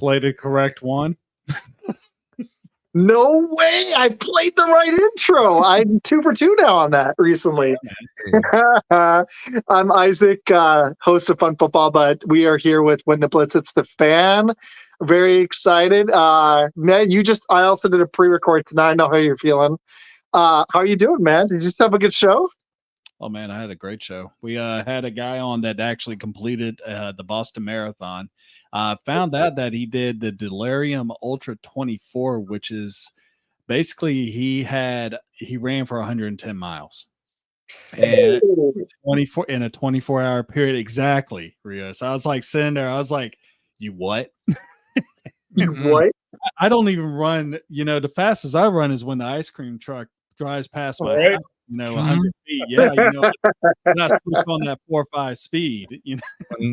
play the correct one? No way! I played the right intro. I'm 2 for 2 now on that recently. I'm Isaac, host of Fun Football, but we are here with When the Blitz Hits the Fan. Very excited. Man, I also did a pre-record tonight. I know how you're feeling. How are you doing, man? Did you just have a good show? Oh, man, I had a great show. We had a guy on that actually completed the Boston Marathon. Found out that he did the Delirium Ultra 24, which is basically he ran for 110 miles and 24 in a 24-hour period. Exactly, Rio. So I was like sitting there. I was like, you what? What? I don't even run. The fastest I run is when the ice cream truck drives past my house. 100 feet. Yeah, when I switch on that 4 or 5 speed.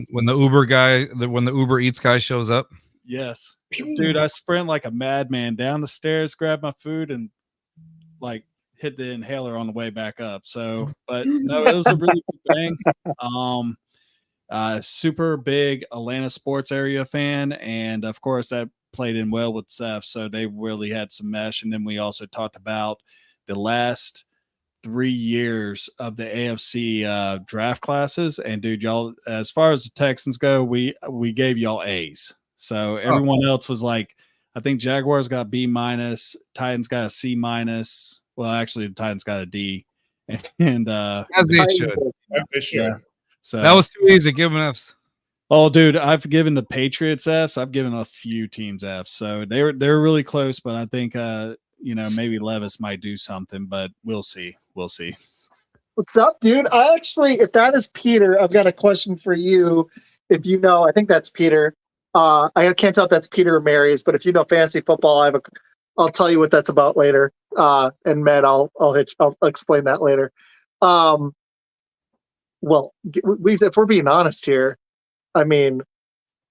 When the Uber Eats guy shows up. Yes, dude, I sprint like a madman down the stairs, grab my food, and like hit the inhaler on the way back up. So, but no, it was a really good thing. Super big Atlanta sports area fan, and of course that played in well with Seth. So they really had some mesh, and then we also talked about the last 3 years of the AFC draft classes. And dude, y'all, as far as the Texans go, we gave y'all A's. So everyone else was like, I think Jaguars got B-, Titans got a C-. Well, actually the Titans got a D. And as they should. Yeah. So that was too easy. Give them F's. Oh, dude, I've given the Patriots F's. I've given a few teams F's. So they're really close, but I think maybe Levis might do something, but we'll see. We'll see. What's up, dude? If that is Peter, I've got a question for you. If you know, I think that's Peter. I can't tell if that's Peter or Mary's, but if you know fantasy football, I'll tell you what that's about later. And Matt, I'll explain that later. Well, if we're being honest here, I mean,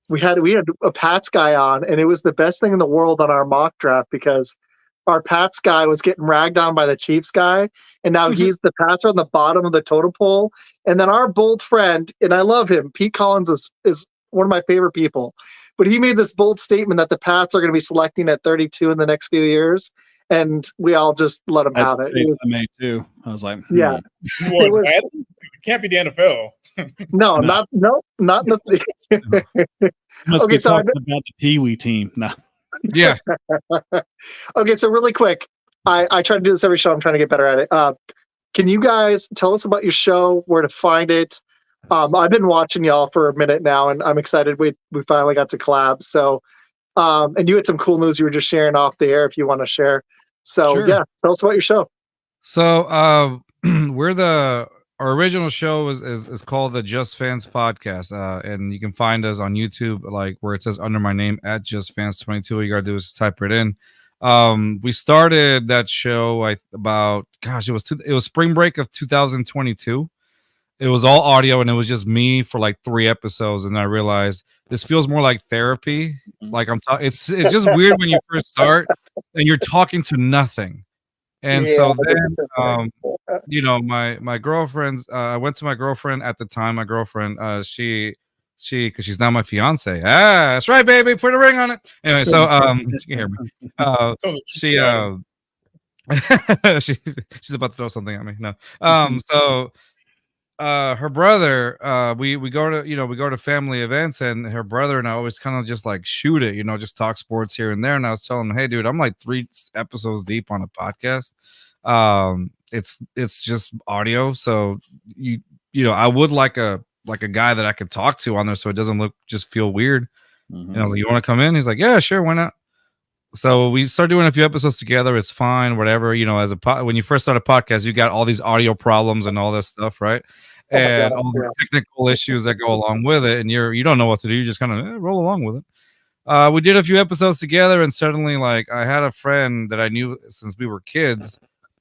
we had a Pats guy on, and it was the best thing in the world on our mock draft because our Pats guy was getting ragged on by the Chiefs guy, and now the Pats are on the bottom of the totem pole. And then our bold friend, and I love him, Pete Collins is one of my favorite people, but he made this bold statement that the Pats are going to be selecting at 32 in the next few years, and we all just let him have it. I made too. I was like, yeah, it can't be the NFL. No, not the. Must be talking about the Pee Wee team. No. Yeah. Okay, so really quick, I try to do this every show. I'm trying to get better at it. Can you guys tell us about your show, where to find it? I've been watching y'all for a minute now, and I'm excited we finally got to collab. So, and you had some cool news you were just sharing off the air if you want to share. So, sure. Yeah, tell us about your show. So, our original show is called the Just Fans Podcast, and you can find us on YouTube, like where it says under my name at Just Fans 22. All you gotta do is type it in. We started that show it was spring break of 2022. It was all audio, and it was just me for like 3 episodes, and I realized this feels more like therapy. Like it's just weird when you first start and you're talking to nothing. And so then, my girlfriend's, I went to my girlfriend at the time. My girlfriend, because she's now my fiance. That's right, baby. Put a ring on it. Anyway, so she can hear me. She's about to throw something at me. No. So her brother, we go to family events, and her brother and I always kind of just like shoot it, just talk sports here and there. And I was telling him, hey, dude, I'm like 3 episodes deep on a podcast. It's just audio, so I would like a guy that I could talk to on there, so it doesn't just feel weird. And I was like, you want to come in? He's like, yeah, sure, why not? So we started doing a few episodes together. It's fine, whatever. When you first start a podcast, you got all these audio problems and all this stuff, right? And all the technical issues that go along with it, and you don't know what to do. You just kind of roll along with it. We did a few episodes together, and suddenly, like, I had a friend that I knew since we were kids,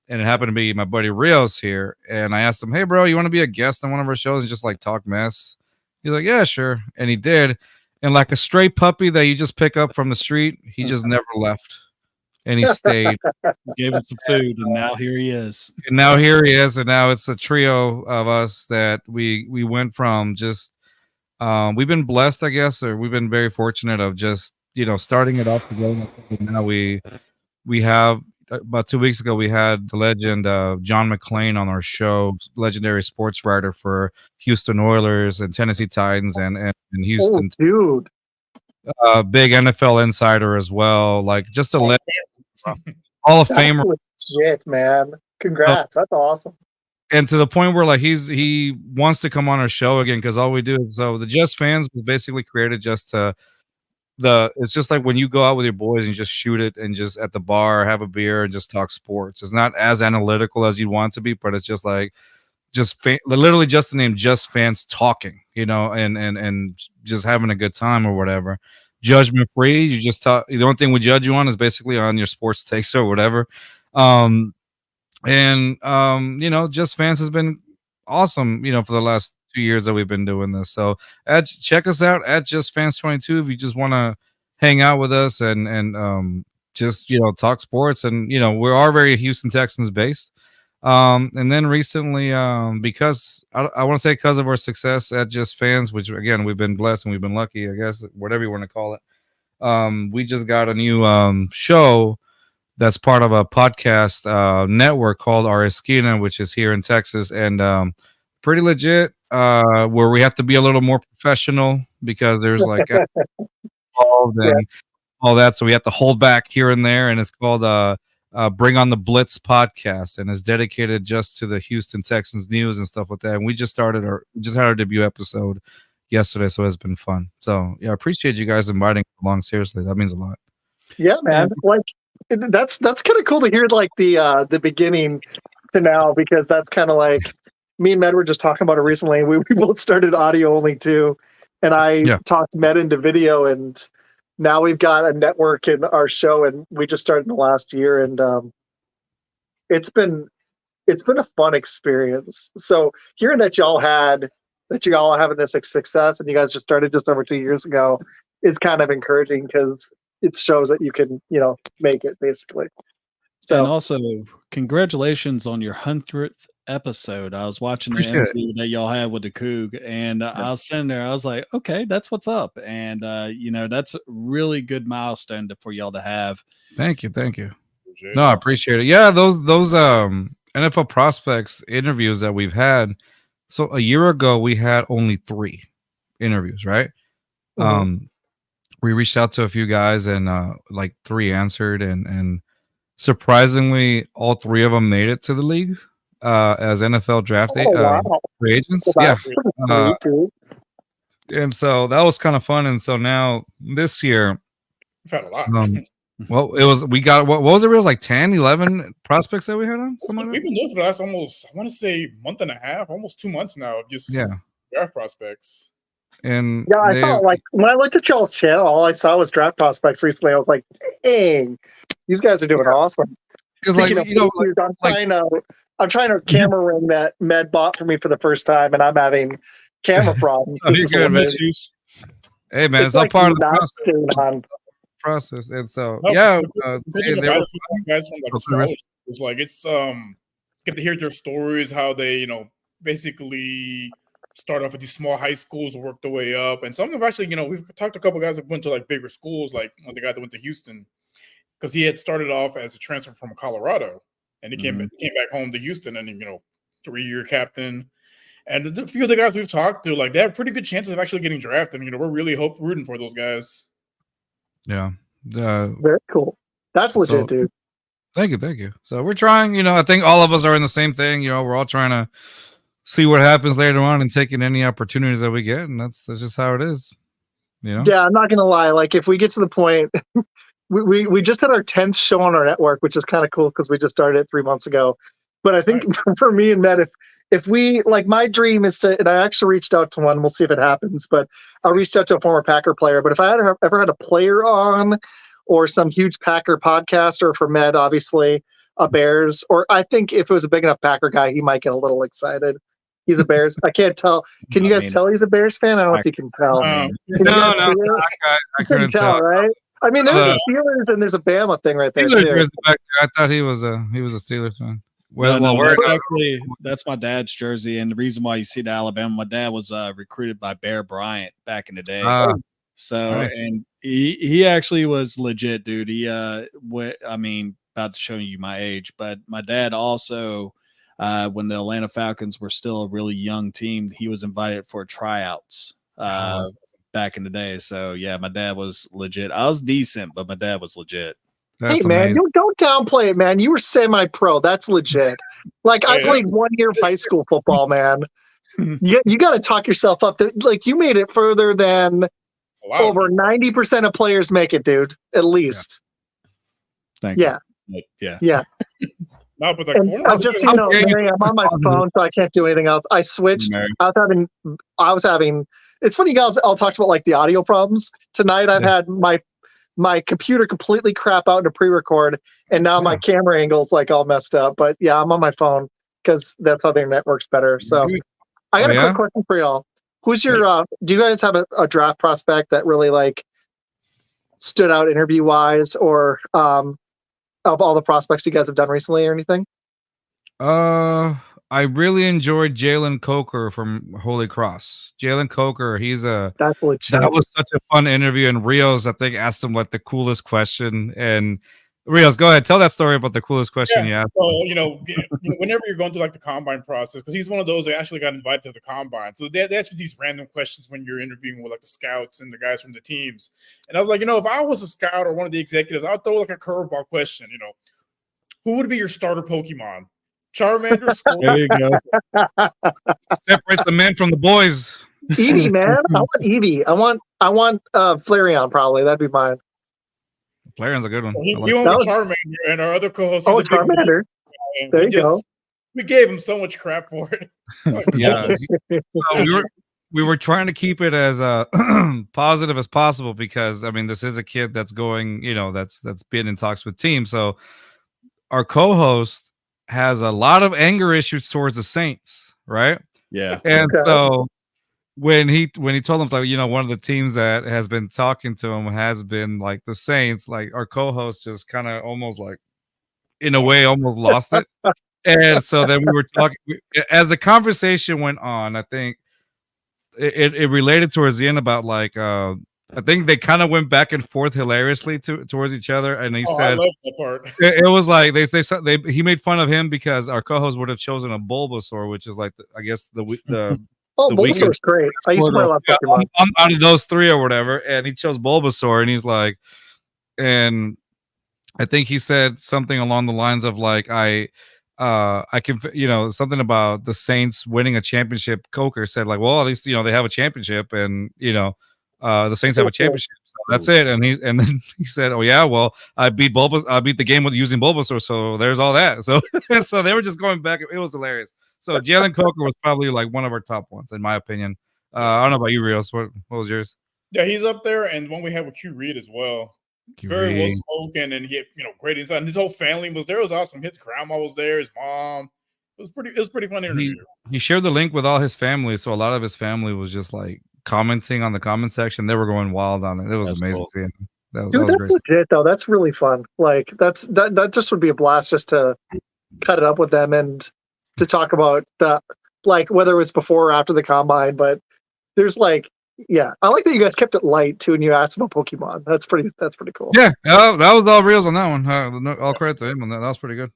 and it happened to be my buddy Rios here. And I asked him, hey, bro, you want to be a guest on one of our shows and just like talk mess? He's like, yeah, sure. And he did. And like a stray puppy that you just pick up from the street, he just never left. And he stayed. Gave him some food, and now here he is. And now here he is. And now it's a trio of us that we went from just we've been blessed, I guess, or we've been very fortunate of just starting it off together. Now we have about 2 weeks ago we had the legend John McClain on our show, legendary sports writer for Houston Oilers and Tennessee Titans and Houston. Oh, dude. Big NFL insider as well. Like just a Hall of Famer. Shit, man. Congrats. That's awesome. And to the point where like he wants to come on our show again because all we do is the Just Fans was basically created just to it's just like when you go out with your boys and you just shoot it and just at the bar have a beer and just talk sports. It's not as analytical as you'd want it to be, but it's just like literally just the name Just Fans talking, and just having a good time or whatever. Judgment free. You just talk. The only thing we judge you on is basically on your sports takes or whatever. Just Fans has been awesome, for the last 2 years that we've been doing this. So check us out at Just Fans 22 if you just want to hang out with us and just talk sports. And we are very Houston Texans based. And then recently, because I want to say because of our success at Just Fans, which again we've been blessed and we've been lucky, I guess, whatever you want to call it. We just got a new show that's part of a podcast network called Our Esquina, which is here in Texas, and pretty legit. Where we have to be a little more professional because there's like involved and all that, so we have to hold back here and there. And it's called Bring on the Blitz podcast, and it's dedicated just to the Houston Texans news and stuff like that. And we just had our debut episode yesterday, so it's been fun. So yeah, I appreciate you guys inviting along. Seriously, that means a lot. Yeah, man. Like that's kind of cool to hear like the beginning to now, because that's kind of like me and Med were just talking about it recently. We both started audio only too, and I talked Med into video, and now we've got a network in our show, and we just started in the last year, and it's been a fun experience. So hearing that y'all are having this success, and you guys just started just over 2 years ago, is kind of encouraging because it shows that you can make it basically. So, and also congratulations on your 100th episode. I was watching the interview that y'all had with the Coug, and I was sitting there. I was like, okay, that's what's up. And that's a really good milestone for y'all to have. Thank you. No, I appreciate it. Yeah, those NFL prospects interviews that we've had. So a year ago we had only 3 interviews, right? Mm-hmm. We reached out to a few guys, and like 3 answered, and surprisingly all 3 of them made it to the league as NFL draft free agents. And so that was kind of fun. And so now this year we've had a lot. Well, we got what was it? It was like 10, 11 prospects that we had on. We've been doing for the last almost, I want to say, month and a half, almost 2 months now of just draft prospects. And I saw like when I looked at y'all's channel, all I saw was draft prospects recently. I was like, dang, these guys are doing awesome. Because I'm trying to camera ring that Med bought for me for the first time, and I'm having camera problems. Hey man, it's all part of the process. And so guys from it's like it's get to hear their stories, how they basically start off at these small high schools and work their way up. And some of them actually, we've talked to a couple of guys that went to like bigger schools, like the guy that went to Houston, because he had started off as a transfer from Colorado, and he came back home to Houston, and 3-year captain. And a few of the guys we've talked to, like, they have pretty good chances of actually getting drafted. We're really rooting for those guys. Yeah. Very cool. That's legit, dude. Thank you. So we're trying, I think all of us are in the same thing. We're all trying to see what happens later on and taking any opportunities that we get, and that's just how it is. Yeah, I'm not gonna lie. Like, if we get to the point, we just had our 10th show on our network, which is kind of cool because we just started it 3 months ago. But I think for me and Matt, if we like, my dream is to, and I actually reached out to one. We'll see if it happens. But I reached out to a former Packer player. But if I had ever had a player on, or some huge Packer podcaster, for Med, obviously a Bears, or I think if it was a big enough Packer guy, he might get a little excited. He's a Bears. I can't tell. Can you guys tell he's a Bears fan? I don't know if you can tell. No, I couldn't tell. Right? I mean, there's a Steelers and there's a Bama thing right there too. I thought he was a Steelers fan. That's my dad's jersey, and the reason why you see the Alabama, my dad was recruited by Bear Bryant back in the day. So, Nice. and he actually was legit, dude. He I mean, about to show you my age, but my dad also, when the Atlanta Falcons were still a really young team, he was invited for tryouts back in the day. So yeah, my dad was legit. I was decent, but my dad was legit. Hey That's man, amazing. don't downplay it, man. You were semi-pro. That's legit. Like I Hey, played 1 year of high school football, man. You got to talk yourself up. Like you made it further than over 90% of players make it, dude. At least. Thank Yeah. you. Yeah. Yeah. No, but like, And just so you know, Mary, I'm on my phone, so I can't do anything else. I switched. Mary. I was having. It's funny, you guys all talked about like the audio problems. Tonight, I've had my computer completely crap out into pre-record, and now my camera angle's like all messed up. But yeah, I'm on my phone because that's how the internet works better. So I got a quick question for y'all. Who's your? Do you guys have a draft prospect that really like stood out interview wise, or of all the prospects you guys have done recently, or anything? I really enjoyed Jalen Coker from Holy Cross. Jalen Coker, That's legit. that was such a fun interview. And Rios, I think, asked him like the coolest question. And Rios, go ahead, tell that story about the coolest question you asked. Well, whenever you're going through like the combine process, because he's one of those that actually got invited to the combine. So they ask you these random questions when you're interviewing with like the scouts and the guys from the teams. And I was like, if I was a scout or one of the executives, I'd throw like a curveball question. Who would be your starter Pokemon? Charmander? There you go. Separates the men from the boys. Eevee, man. I want Eevee. I want Flareon, probably. That'd be mine. Flareon's a good one. He went with Charmander, and our other co-host. Oh, Charmander. There you go. We gave him so much crap for it. Yeah. So we were trying to keep it as positive as possible because I mean this is a kid that's going, that's been in talks with teams. So our co-host has a lot of anger issues towards the Saints, right? Yeah. And so when he told them like, one of the teams that has been talking to him has been like the Saints, like our co-host just kind of almost like in a way almost lost it. And so then we were talking as the conversation went on. I think it related towards the end about like I think they kind of went back and forth hilariously towards each other, and he said, I love that part. It was like he made fun of him because our co-host would have chosen a Bulbasaur, which is like I guess the Bulbasaur's great. I used to play a lot of Pokemon. Out of those three or whatever, and he chose Bulbasaur, and he's like, and I think he said something along the lines of like I can, something about the Saints winning a championship. Coker said like, well, at least they have a championship, and the Saints have a championship. So that's it. And then he said, oh yeah, well, I beat the game with using Bulbasaur, so there's all that. So so they were just going back. It was hilarious. So Jalen Coker was probably like one of our top ones in my opinion. I don't know about you, Rios. What was yours? Yeah, he's up there, and one we have with Q Reed as well. Very well spoken, and he had great insight. And his whole family was there. It was awesome. His grandma was there, his mom. It was pretty fun interview. He shared the link with all his family, so a lot of his family was just like commenting on the comment section. They were going wild on it. It was amazing. Cool. That's legit though. That's really fun. Like that just would be a blast just to cut it up with them and to talk about the like whether it's before or after the combine. But there's like, yeah, I like that you guys kept it light too, and you asked about Pokemon. That's pretty cool. Yeah, that was all Reels on that one. All credit to him on that. That was pretty good.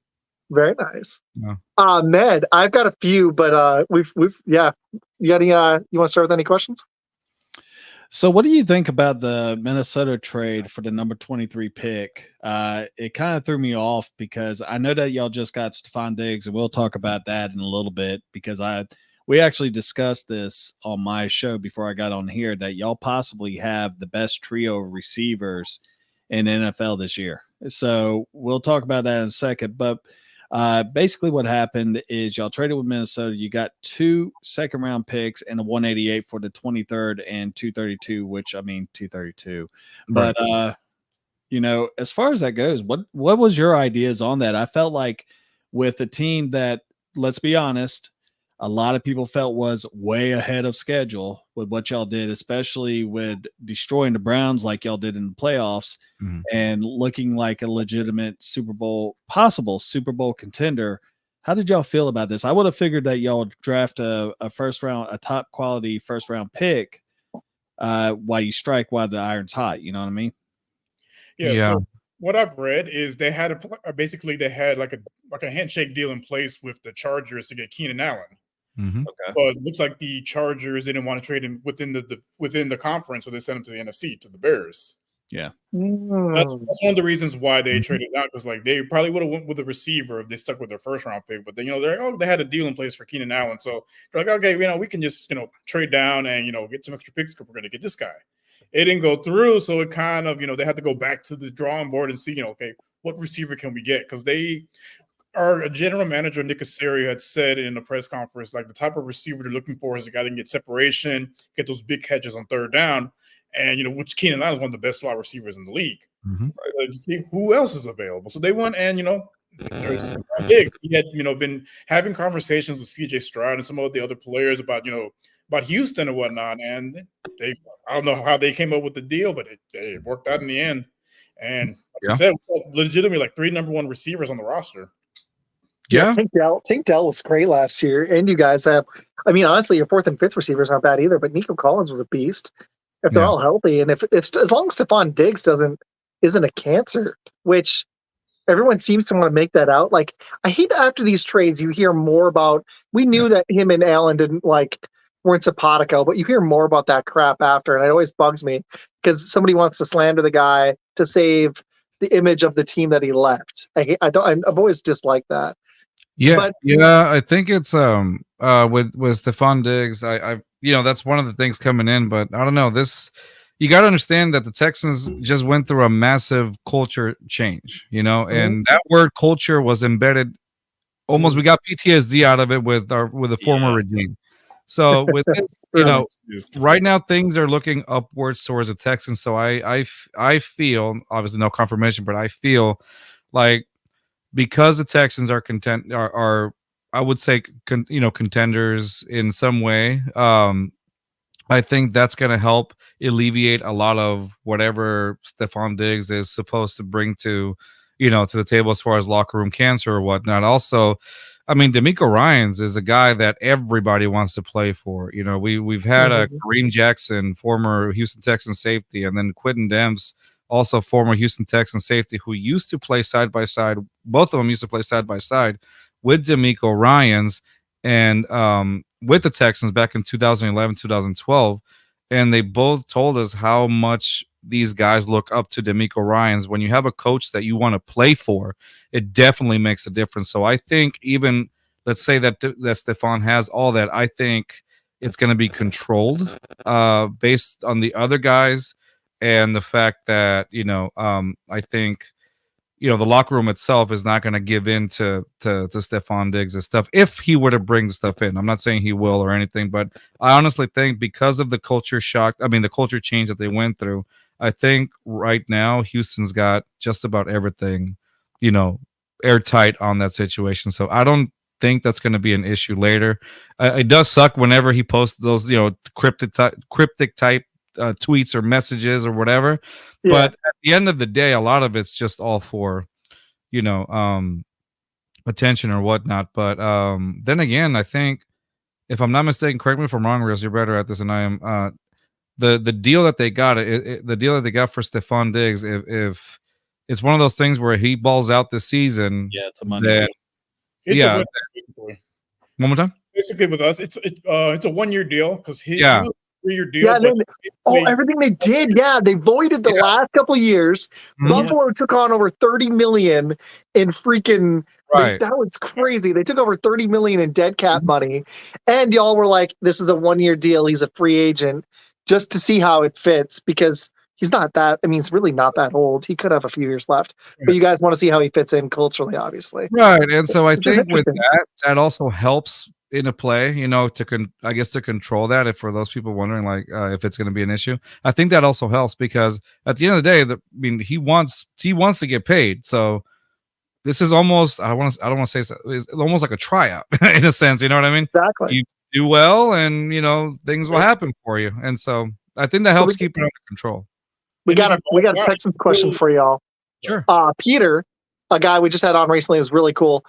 Very nice. Yeah. Med, I've got a few, but we've yeah. You got any? You want to start with any questions? So what do you think about the Minnesota trade for the number 23 pick? It kind of threw me off because I know that y'all just got Stephon Diggs, and we'll talk about that in a little bit because we actually discussed this on my show before I got on here that y'all possibly have the best trio of receivers in NFL this year. So we'll talk about that in a second. But basically what happened is y'all traded with Minnesota. You got 2 second-round picks and a 188 for the 23rd and 232, which I mean 232. Right. But as far as that goes, what was your ideas on that? I felt like with a team that, let's be honest, a lot of people felt was way ahead of schedule with what y'all did, especially with destroying the Browns like y'all did in the playoffs and looking like a legitimate possible Super Bowl contender. How did y'all feel about this? I would have figured that y'all would draft a top quality first round pick while you strike while the iron's hot. You know what I mean? Yeah. So what I've read is they had basically like a handshake deal in place with the Chargers to get Keenan Allen. Mm-hmm. Okay. But it looks like the Chargers didn't want to trade him within the conference, so they sent him to the NFC, to the Bears. Yeah. That's one of the reasons why they traded out, because like they probably would have went with a receiver if they stuck with their first round pick. But then they're like, they had a deal in place for Keenan Allen, so they're like, okay, we can just trade down and get some extra picks because we're going to get this guy. It didn't go through, so it kind of they had to go back to the drawing board and see okay, what receiver can we get, because our general manager Nick Caserio had said in the press conference, like, the type of receiver they're looking for is a guy that can get separation, get those big catches on third down, and which Keenan Allen is one of the best slot receivers in the league. Mm-hmm. Right? See who else is available. So they went and there's Diggs. He had been having conversations with CJ Stroud and some of the other players about Houston and whatnot, and I don't know how they came up with the deal, but it worked out in the end. And like I said, legitimately like 3 number 1 receivers on the roster. Yeah, Tank Dell was great last year, and you guys have. I mean, honestly, your 4th and 5th receivers aren't bad either. But Nico Collins was a beast. If they're all healthy, and if as long as Stephon Diggs isn't a cancer, which everyone seems to want to make that out. Like, I hate after these trades, you hear more about. We knew that him and Allen weren't simpatico, but you hear more about that crap after, and it always bugs me because somebody wants to slander the guy to save the image of the team that he left. I've always disliked that. Yeah, I think it's with Stephon Diggs. I that's one of the things coming in, but I don't know. You got to understand that the Texans just went through a massive culture change, and that word culture was embedded. Almost, we got PTSD out of it with the former regime. So with this, right now things are looking upwards towards the Texans. So I feel, obviously no confirmation, but I feel like, because the Texans are I would say contenders in some way. I think that's going to help alleviate a lot of whatever Stephon Diggs is supposed to bring to the table as far as locker room cancer or whatnot. Also, I mean, D'Amico Ryans is a guy that everybody wants to play for. We've had a Kareem Jackson, former Houston Texans safety, and then Quentin Demps, also former Houston Texans safety, who used to play side by side. Both of them used to play side by side with D'Amico Ryans and with the Texans back in 2011, 2012. And they both told us how much these guys look up to D'Amico Ryans. When you have a coach that you want to play for, it definitely makes a difference. So I think, even let's say that Stephon has all that, I think it's going to be controlled based on the other guys. And the fact that, I think, the locker room itself is not going to give in to Stephon Diggs and stuff if he were to bring stuff in. I'm not saying he will or anything, but I honestly think because of the culture the culture change that they went through, I think right now Houston's got just about everything, airtight on that situation. So I don't think that's going to be an issue later. It does suck whenever he posts those, cryptic type tweets or messages or whatever, but at the end of the day, a lot of it's just all for attention or whatnot. But then again, I think, if I'm not mistaken, correct me if I'm wrong, Rios, you're better at this than I am. The deal that they got, the deal that they got for Stephon Diggs, if it's one of those things where he balls out this season, it's a money deal. One more time. Basically, with us, it's a 1-year deal because he 3-year deal. Yeah, everything they did, they voided the last couple of years. Buffalo took on over $30 million in freaking. Right. That was crazy. They took over $30 million in dead cap money, and y'all were like, "This is a 1-year deal. He's a free agent," just to see how it fits, because he's not that. I mean, he's really not that old. He could have a few years left, but you guys want to see how he fits in culturally, obviously. Right, and so I think with that also helps in a play, to control that. If for those people wondering, if it's going to be an issue, I think that also helps, because at the end of the day, he wants to get paid. So this is almost, I don't want to say it's almost like a tryout in a sense. You know what I mean? Exactly. You do well, and things will happen for you, and so I think that helps keep it under control. We got a Texans question for y'all. Sure. Peter, a guy we just had on recently, was really cool.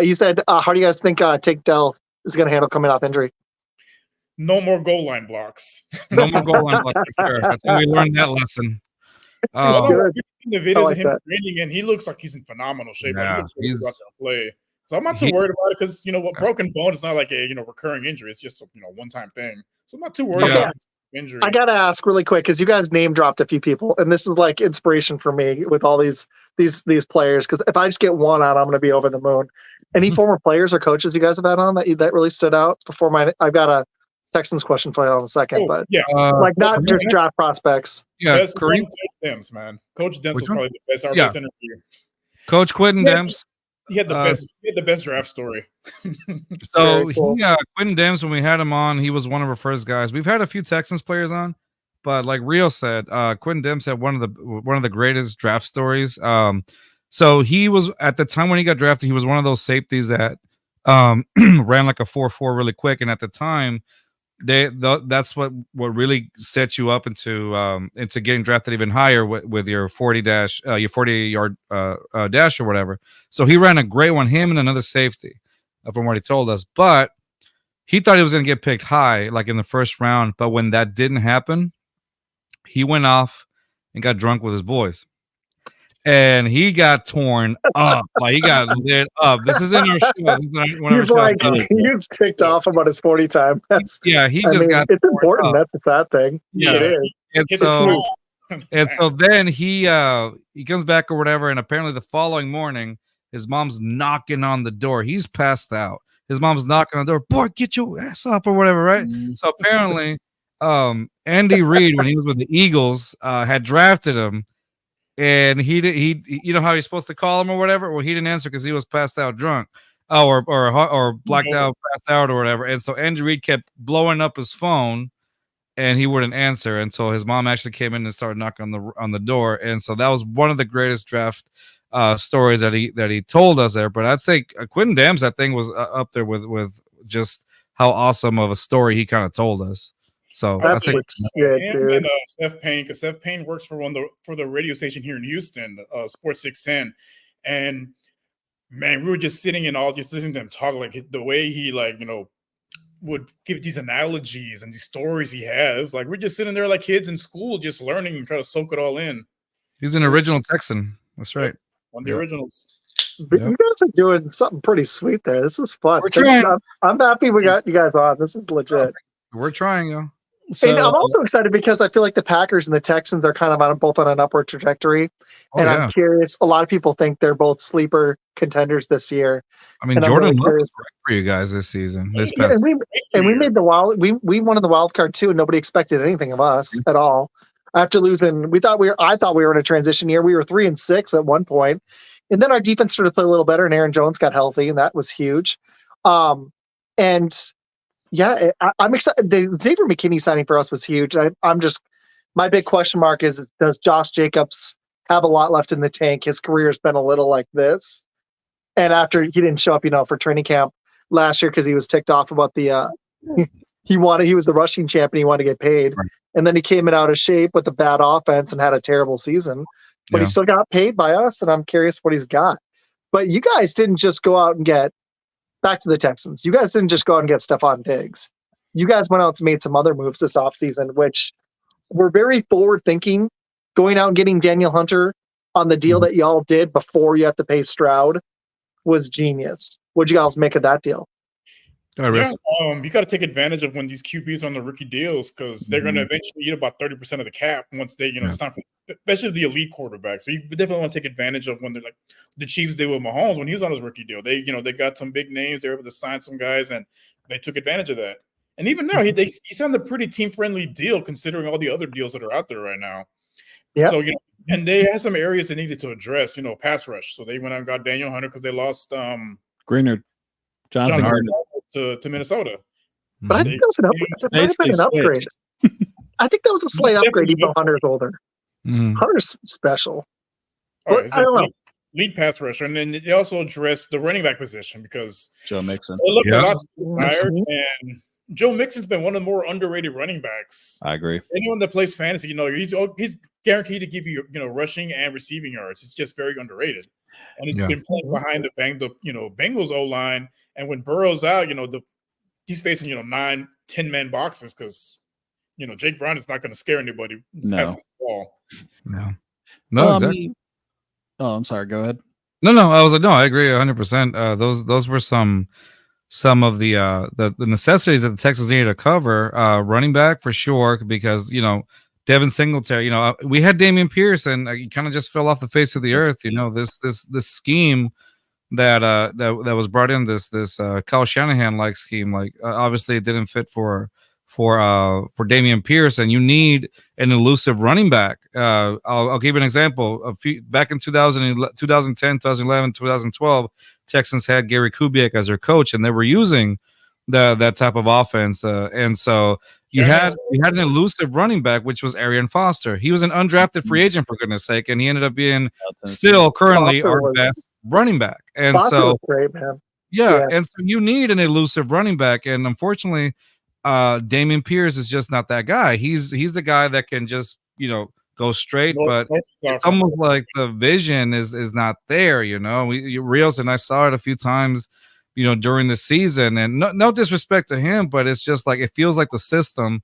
He said, "How do you guys think Tank Dell is going to handle coming off injury?" no more goal line blocks. No more goal line blocks for sure. I think we learned that lesson. Well, Good. I've seen the videos like of him that. training, and he looks like he's in phenomenal shape. Like, he Yeah, looks ready to go out he's- there and play. So I'm not too worried about it because what broken bone is not like a recurring injury. It's just a one-time thing. So I'm not too worried Yeah. about injury. I gotta ask really quick because you guys name dropped a few people, and this is like inspiration for me with all these players. Because if I just get one out, I'm gonna be over the moon. Any former players or coaches you guys have had on that really stood out? Before I've got a Texans question for you in a second, but yeah, like not Kareem- just draft prospects. yeah, best one, Kareem, Coach Dems, man. Coach Dems Which was one? probably the best. Our Yeah. best interview. Coach Quentin Yeah, Dems. He had the best. He had the best draft story. So Very cool. Quentin Dems, when we had him on, he was one of our first guys. We've had a few Texans players on, but like Rio said, Quentin Dems had one of the greatest draft stories. So he was at the time when he got drafted, he was one of those safeties that ran like a 4.4 really quick, and at the time, that's what really set you up into getting drafted even higher with your 40-yard dash or whatever. So he ran a great one, him and another safety, from what he told us. But he thought he was going to get picked high, like in the first round. But when that didn't happen, he went off and got drunk with his boys. And he got torn up. Like, he got lit up. This is in our show. This is one of our He's like shows. he's ticked off about his 40 time. That's He I just mean, got it's torn important. up. That's a sad thing. Yeah. It is. And Hit the so, top. and so then he comes back or whatever, and apparently the following morning, his mom's knocking on the door. He's passed out. His mom's knocking on the door. Boy, get your ass up or whatever, right? So apparently, Andy Reid, when he was with the Eagles, had drafted him, and he you know how he's supposed to call him or whatever. Well, he didn't answer because he was passed out drunk, or blacked out, passed out or whatever. And so Andy Reid kept blowing up his phone, and he wouldn't answer until his mom actually came in and started knocking on the door. And so that was one of the greatest draft stories that he told us there. But I'd say Quentin Dems, that thing was up there with just how awesome of a story he kind of told us. So That's I think legit, Him dude. and Seth Payne, because Seth Payne works for the radio station here in Houston, Sports 610, and man, we were just sitting and all just listening to him talk, like the way he would give these analogies and these stories he has. Like, we're just sitting there like kids in school, just learning and trying to soak it all in. he's an original Texan. That's right. One of the Yep. originals. But you guys are doing something pretty sweet there. This is fun. We're trying. I'm happy we got you guys on. This is legit. We're trying, yo. And I'm also excited because I feel like the Packers and the Texans are kind of both on an upward trajectory. Oh, And yeah. I'm curious, a lot of people think they're both sleeper contenders this year. I mean, and I'm Jordan really Love curious. is great for you guys this season. This Yeah, past and we made the wild. We won in the wild card too, and nobody expected anything of us at all. After losing, I thought we were in a transition year. We were 3-6 at one point, and then our defense started to play a little better, and Aaron Jones got healthy, and that was huge. And yeah, I'm excited. The Xavier McKinney signing for us was huge. I'm just, my big question mark is, does Josh Jacobs have a lot left in the tank? His career has been a little like this. And after he didn't show up, for training camp last year because he was ticked off about the he was the rushing champion, he wanted to get paid. Right. And then he came in out of shape with a bad offense and had a terrible season. But he still got paid by us, and I'm curious what he's got. But you guys didn't just go out and get, back to the Texans, you guys didn't just go out and get Stephon Diggs. You guys went out and made some other moves this offseason, which were very forward thinking, going out and getting Daniel Hunter on the deal that y'all did before you had to pay Stroud was genius. What'd you guys make of that deal? Yeah, you got to take advantage of when these QBs are on the rookie deals, because they're going to eventually eat about 30% of the cap once they, it's time for, especially the elite quarterback. So you definitely want to take advantage of when they're like the Chiefs did with Mahomes when he was on his rookie deal. They, they got some big names. They were able to sign some guys, and they took advantage of that. And even now, he signed a pretty team-friendly deal considering all the other deals that are out there right now. Yeah. So, and they had some areas they needed to address, pass rush. So they went out and got Daniel Hunter because they lost Greenard, Jonathan Gardner to Minnesota. But I think that was an upgrade. That might have been an upgrade. I think that was a slight upgrade, even though Hunter's older. Hunter's special. Oh, I don't know. Lead pass rusher. And then they also addressed the running back position because Joe Mixon. It looked a lot tired. And Joe Mixon's been one of the more underrated running backs. I agree. Anyone that plays fantasy, he's guaranteed to give you, rushing and receiving yards. It's just very underrated. And he's been playing behind the Bengals O-line. And when Burrow's out, he's facing 9, 10-man boxes because Jake Brown is not going to scare anybody. No. No, Well, exactly. I'm sorry. Go ahead. No, I was like, no, I agree 100%. Those were some of the necessities that the Texans needed to cover. Running back for sure, because Devin Singletary. We had Dameon Pierce, and he kind of just fell off the face of the earth. This scheme that was brought in, this Kyle Shanahan like scheme, obviously it didn't fit for Dameon Pierce, and you need an elusive running back. I'll give you an example. Back in 2010, 2011, 2012, Texans had Gary Kubiak as their coach, and they were using that type of offense. And so you had an elusive running back, which was Arian Foster. He was an undrafted free agent, for goodness sake, and he ended up being still currently our best running back. And Foster so was great, man. Yeah, and so you need an elusive running back, and unfortunately, Dameon Pierce is just not that guy. He's the guy that can just go straight, but it's almost like the vision is not there. Rios and I saw it a few times, during the season, and no disrespect to him, but it's just like it feels like the system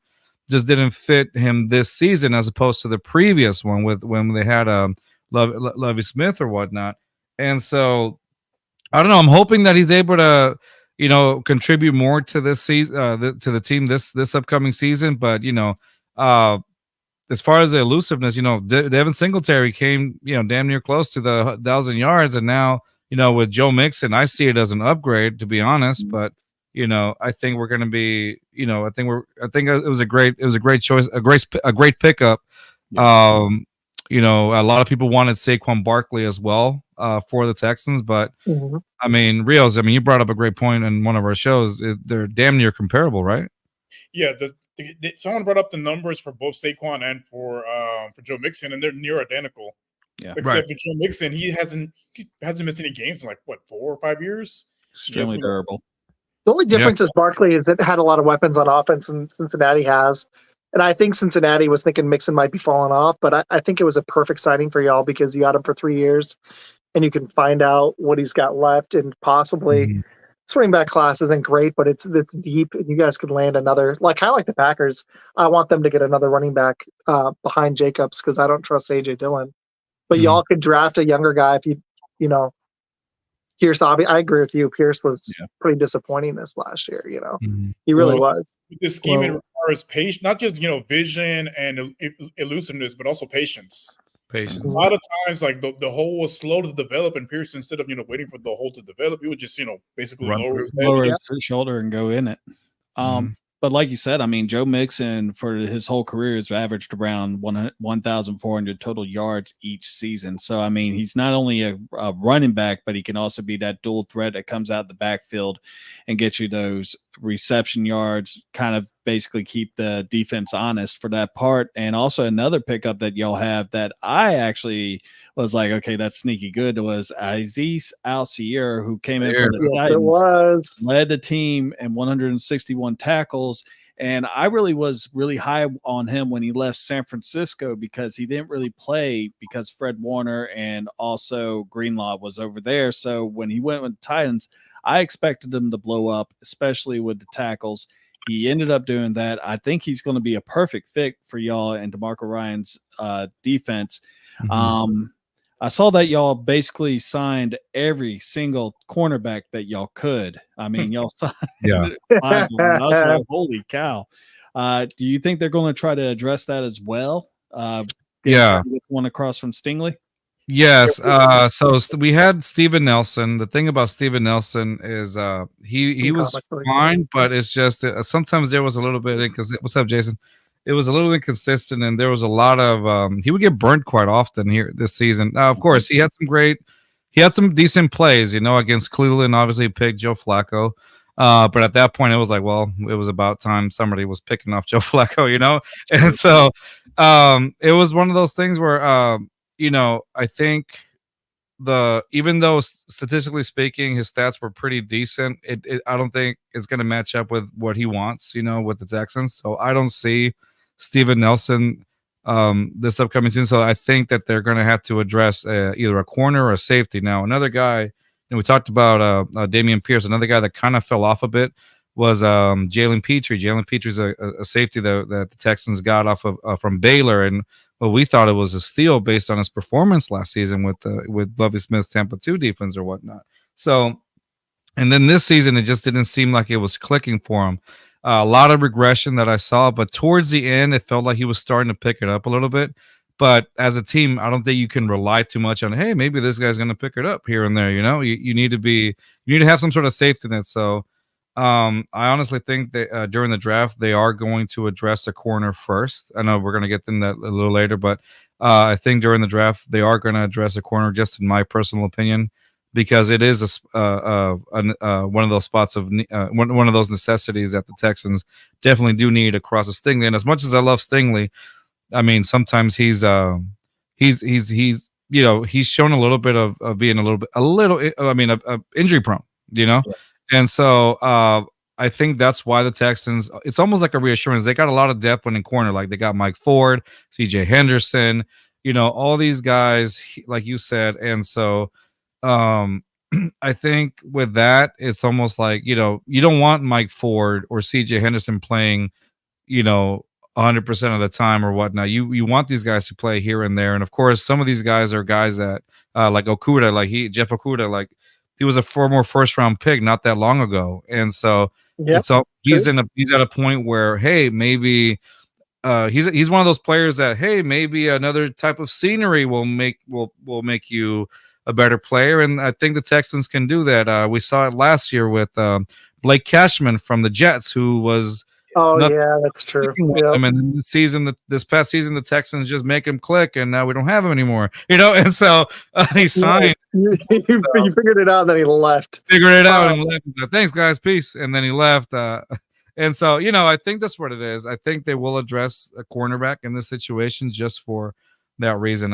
just didn't fit him this season as opposed to the previous one when they had Lovie Smith or whatnot. And so I don't know. I'm hoping that he's able to contribute more to this season, to the team this upcoming season. But as far as the elusiveness, Devin Singletary came damn near close to the 1,000 yards, and now with Joe Mixon, I see it as an upgrade, to be honest. But I think we're going to be I think it was a great choice, a great pickup. Yeah. A lot of people wanted Saquon Barkley as well for the Texans, but I mean, Rios, you brought up a great point in one of our shows. They're damn near comparable, right? Yeah, someone brought up the numbers for both Saquon and for Joe Mixon, and they're near identical. Yeah, except for Joe Mixon, he hasn't missed any games in 4 or 5 years. Extremely durable. The only difference is Barkley is it had a lot of weapons on offense, and Cincinnati has. And I think Cincinnati was thinking Mixon might be falling off, but I think it was a perfect signing for y'all because you got him for 3 years, and you can find out what he's got left, and possibly this running back class isn't great, but it's deep, and you guys could land another, kind of like the Packers. I want them to get another running back behind Jacobs because I don't trust A.J. Dillon. But y'all could draft a younger guy if you Pierce, I agree with you. Pierce was pretty disappointing this last year. He really was. This scheme requires patience, not just vision and elusiveness, but also patience. Patience. A lot of times, the hole was slow to develop, and Pierce, instead of waiting for the hole to develop, he would just basically lower his shoulder and go in it. But like you said, Joe Mixon for his whole career has averaged around 1,400 total yards each season. So, he's not only a running back, but he can also be that dual threat that comes out the backfield and gets you those reception yards, kind of basically keep the defense honest for that part. And also another pickup that y'all have that I actually was like, okay, that's sneaky good, was Azeez Al-Shaair, who came in from the Titans, led the team in 161 tackles. And I was really high on him when he left San Francisco because he didn't really play because Fred Warner and also Greenlaw was over there. So when he went with the Titans, I expected him to blow up, especially with the tackles. He ended up doing that. I think he's going to be a perfect fit for y'all and DeMarco Ryan's defense. I saw that y'all basically signed every single cornerback that y'all could. Y'all signed. Yeah. I was like, holy cow. Do you think they're going to try to address that as well? One across from Stingley? Yes. So we had Steven Nelson. The thing about Steven Nelson is he was fine, but it's just sometimes there was a little bit inconsistent. What's up, Jason? It was a little inconsistent, and there was a lot of he would get burnt quite often here this season. Of course, he had some decent plays, against Cleveland. Obviously, picked Joe Flacco, but at that point, it was like, well, it was about time somebody was picking off Joe Flacco, And so it was one of those things where I think even though statistically speaking his stats were pretty decent, I don't think it's going to match up with what he wants, with the Texans. So I don't see Steven Nelson this upcoming season. So I think that they're going to have to address either a corner or a safety. Now, another guy, we talked about Dameon Pierce, another guy that kind of fell off a bit was Jalen Petrie. Jalen Petrie's a safety that the Texans got off of from Baylor, and we thought it was a steal based on his performance last season with Lovie Smith's Tampa 2 defense or whatnot. So, and then this season it just didn't seem like it was clicking for him. A lot of regression that I saw, but towards the end it felt like he was starting to pick it up a little bit. But as a team, I don't think you can rely too much on, hey, maybe this guy's going to pick it up here and there. You need to have some sort of safety net. So I honestly think that during the draft, they are going to address a corner first. I know we're going to get them that a little later, but I think during the draft, they are going to address a corner, just in my personal opinion, because it is one of those spots of one of those necessities that the Texans definitely do need across of Stingley. And as much as I love Stingley, I mean, sometimes he's shown a little bit of being a little injury prone, Yeah. And so I think that's why the Texans, it's almost like a reassurance. They got a lot of depth when in corner. Like they got Mike Ford, CJ Henderson, all these guys, like you said. And so I think with that, it's almost like, you don't want Mike Ford or CJ Henderson playing, 100% of the time or whatnot. You want these guys to play here and there. And of course, some of these guys are guys that like Okuda, Jeff Okuda, like he was a former first-round pick not that long ago. And so he's at a point where, hey, maybe he's one of those players that, hey, maybe another type of scenery will make you a better player. And I think the Texans can do that. We saw it last year with Blake Cashman from the Jets, who was that's true. Yep. And then this past season, the Texans just make him click, and now we don't have him anymore. And so he signed. You figured it out, and then he left. Figured it out and left. Said, thanks, guys, peace. And then he left. And so I think that's what it is. I think they will address a cornerback in this situation just for that reason.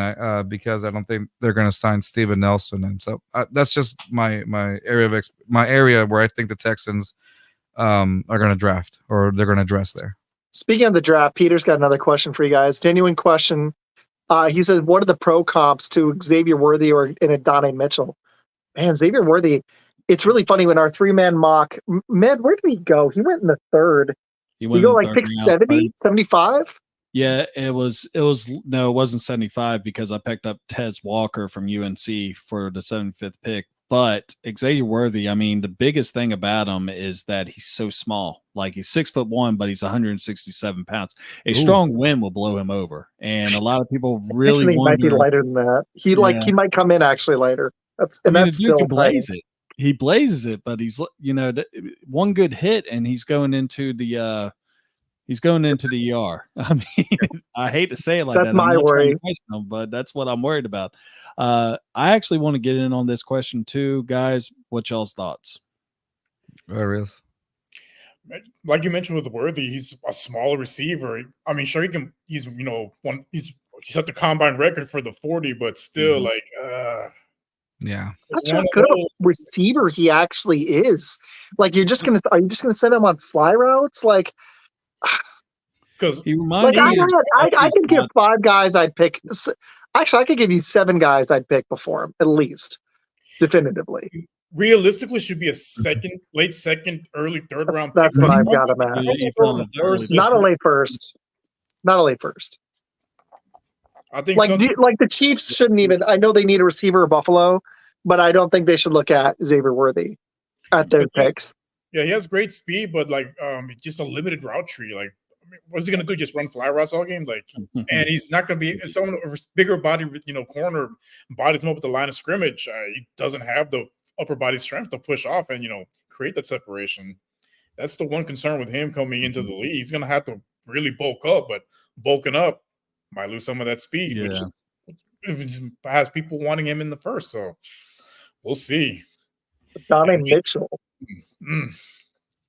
Because I don't think they're going to sign Steven Nelson, and so that's just my area where I think the Texans are going to draft, or they're going to address there. Speaking of the draft, Peter's got another question for you guys. Genuine question. He said, what are the pro comps to Xavier Worthy and Adonai Mitchell? Man, Xavier Worthy, it's really funny when our 3-man mock, where did he go? He went in the third. He go like pick 70, 75? Yeah, it wasn't 75 because I picked up Tez Walker from UNC for the 75th pick. But Xavier Worthy, I mean, the biggest thing about him is that he's so small. Like he's 6'1", but he's 167 pounds. A strong wind will blow him over, and a lot of people really he might be lighter than that. He might come in actually lighter. That's still blaze it. He blazes it, but he's one good hit, and he's going into the ER. I mean, I hate to say it like that's that. That's my worry. But that's what I'm worried about. I actually want to get in on this question too, guys. What y'all's thoughts? Arias. Like you mentioned with Worthy, he's a smaller receiver. I mean, sure, he can. He's he set the combine record for the 40, but still, yeah. That's how good of a receiver he actually is. Like, are you just gonna send him on fly routes? Like, because he reminds me. I could give 5 guys I'd pick. Actually, I could give you 7 guys I'd pick before him, at least, definitively. Realistically, should be a late second, early third round. That's what I've got him at. Not a late first. Not a late first. I think like the Chiefs shouldn't even. I know they need a receiver at Buffalo, but I don't think they should look at Xavier Worthy at their picks. Yeah, he has great speed, but just a limited route tree. Like, what's he gonna do? Just run fly routes all game? Like, and he's not gonna be someone bigger body, corner bodies him up at the line of scrimmage. He doesn't have the upper body strength to push off and create that separation. That's the one concern with him coming into the league. He's gonna have to really bulk up, but bulking up might lose some of that speed, which has people wanting him in the first. So we'll see. Adonai Mitchell.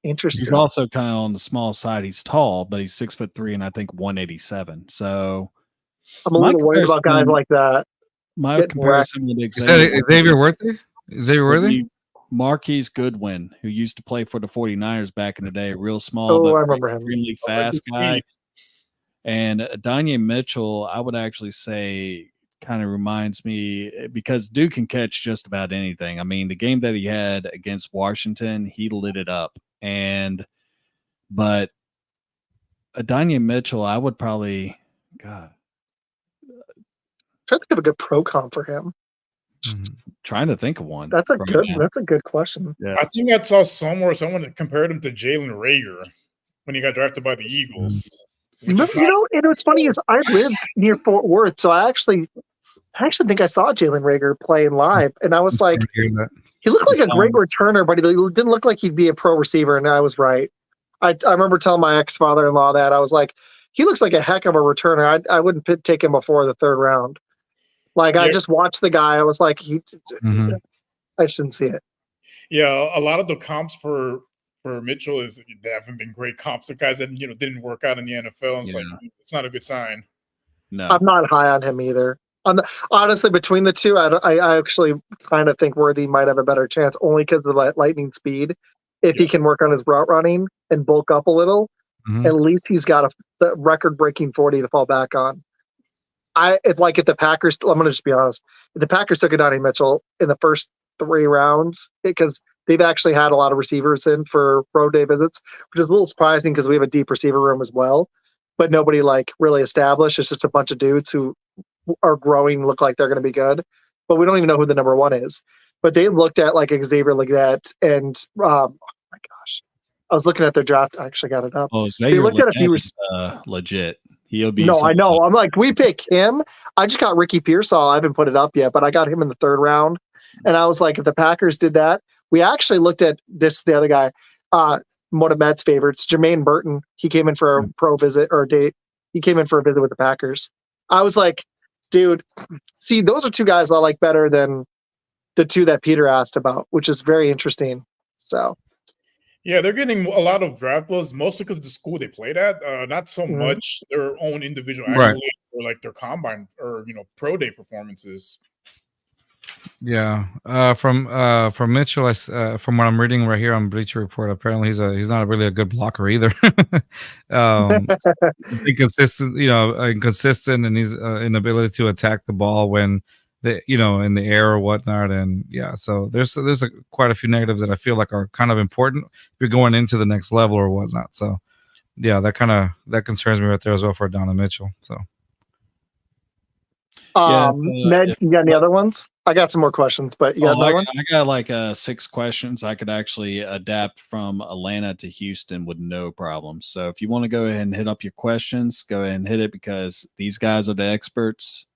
Interesting. He's also kind of on the small side. He's tall, but he's 6'3" and I think 187. So I'm a little worried about guys like that. My comparison with Xavier Worthy? Xavier Worthy? Marquise Goodwin, who used to play for the 49ers back in the day, real small, I but remember him. Extremely fast guy. And Adonai Mitchell, I would actually say, kind of reminds me, because Duke can catch just about anything. I mean, the game that he had against Washington, he lit it up. But Adonai Mitchell, I would probably, God, Trying to think of a good pro comp for him. Trying to think of one. That's a good question. Yeah. I think I saw somewhere someone that compared him to Jalen Reagor when he got drafted by the Eagles. And what's funny is I live near Fort Worth, so I actually think I saw Jalen Reagor playing live, and I was like, he looked like a great returner, but he didn't look like he'd be a pro receiver, and I was right. I remember telling my ex-father-in-law that. I was like, he looks like a heck of a returner. I wouldn't take him before the third round. Like, I just watched the guy. I was like, I shouldn't see it. Yeah, a lot of the comps for Mitchell they haven't been great comps. The guys that didn't work out in the NFL. And it's not a good sign. No, I'm not high on him either. Honestly, between the two, I actually kind of think Worthy might have a better chance, only because of the lightning speed. If he can work on his route running and bulk up a little, at least he's got the record-breaking 40 to fall back on. If the Packers, I'm going to just be honest, if the Packers took Adonai Mitchell in the first 3 rounds, because they've actually had a lot of receivers in for pro day visits, which is a little surprising because we have a deep receiver room as well, but nobody really established. It's just a bunch of dudes who are growing, look like they're going to be good, but we don't even know who the number 1 is. But they looked at Xavier Legette and oh my gosh, I was looking at their draft. I actually got it up. Oh, Xavier looked at a few legit. He'll be. No, I know. I'm like, we pick him. I just got Ricky Pearsall. I haven't put it up yet, but I got him in the 3rd round. And I was like, if the Packers did that, we actually looked at the other guy, one of Matt's favorites, Jermaine Burton. He came in for a pro visit or a date. He came in for a visit with the Packers. I was like, dude, see, those are 2 guys I like better than the 2 that Peter asked about, which is very interesting. So. Yeah, they're getting a lot of draft buzz, mostly because of the school they played at. Not so much their own individual accolades or their combine or pro day performances. Yeah, from Mitchell, from what I'm reading right here on Bleacher Report, apparently he's not really a good blocker either. He's inconsistent, inconsistent, and his inability to attack the ball when in the air or whatnot, and so there's quite a few negatives that I feel like are kind of important if you're going into the next level or whatnot. So that concerns me right there as well for Adonai Mitchell. So. Ned, you got any other ones? I got some more questions, but you got another one? I got 6 questions. I could actually adapt from Atlanta to Houston with no problem. So if you want to go ahead and hit up your questions, go ahead and hit it because these guys are the experts.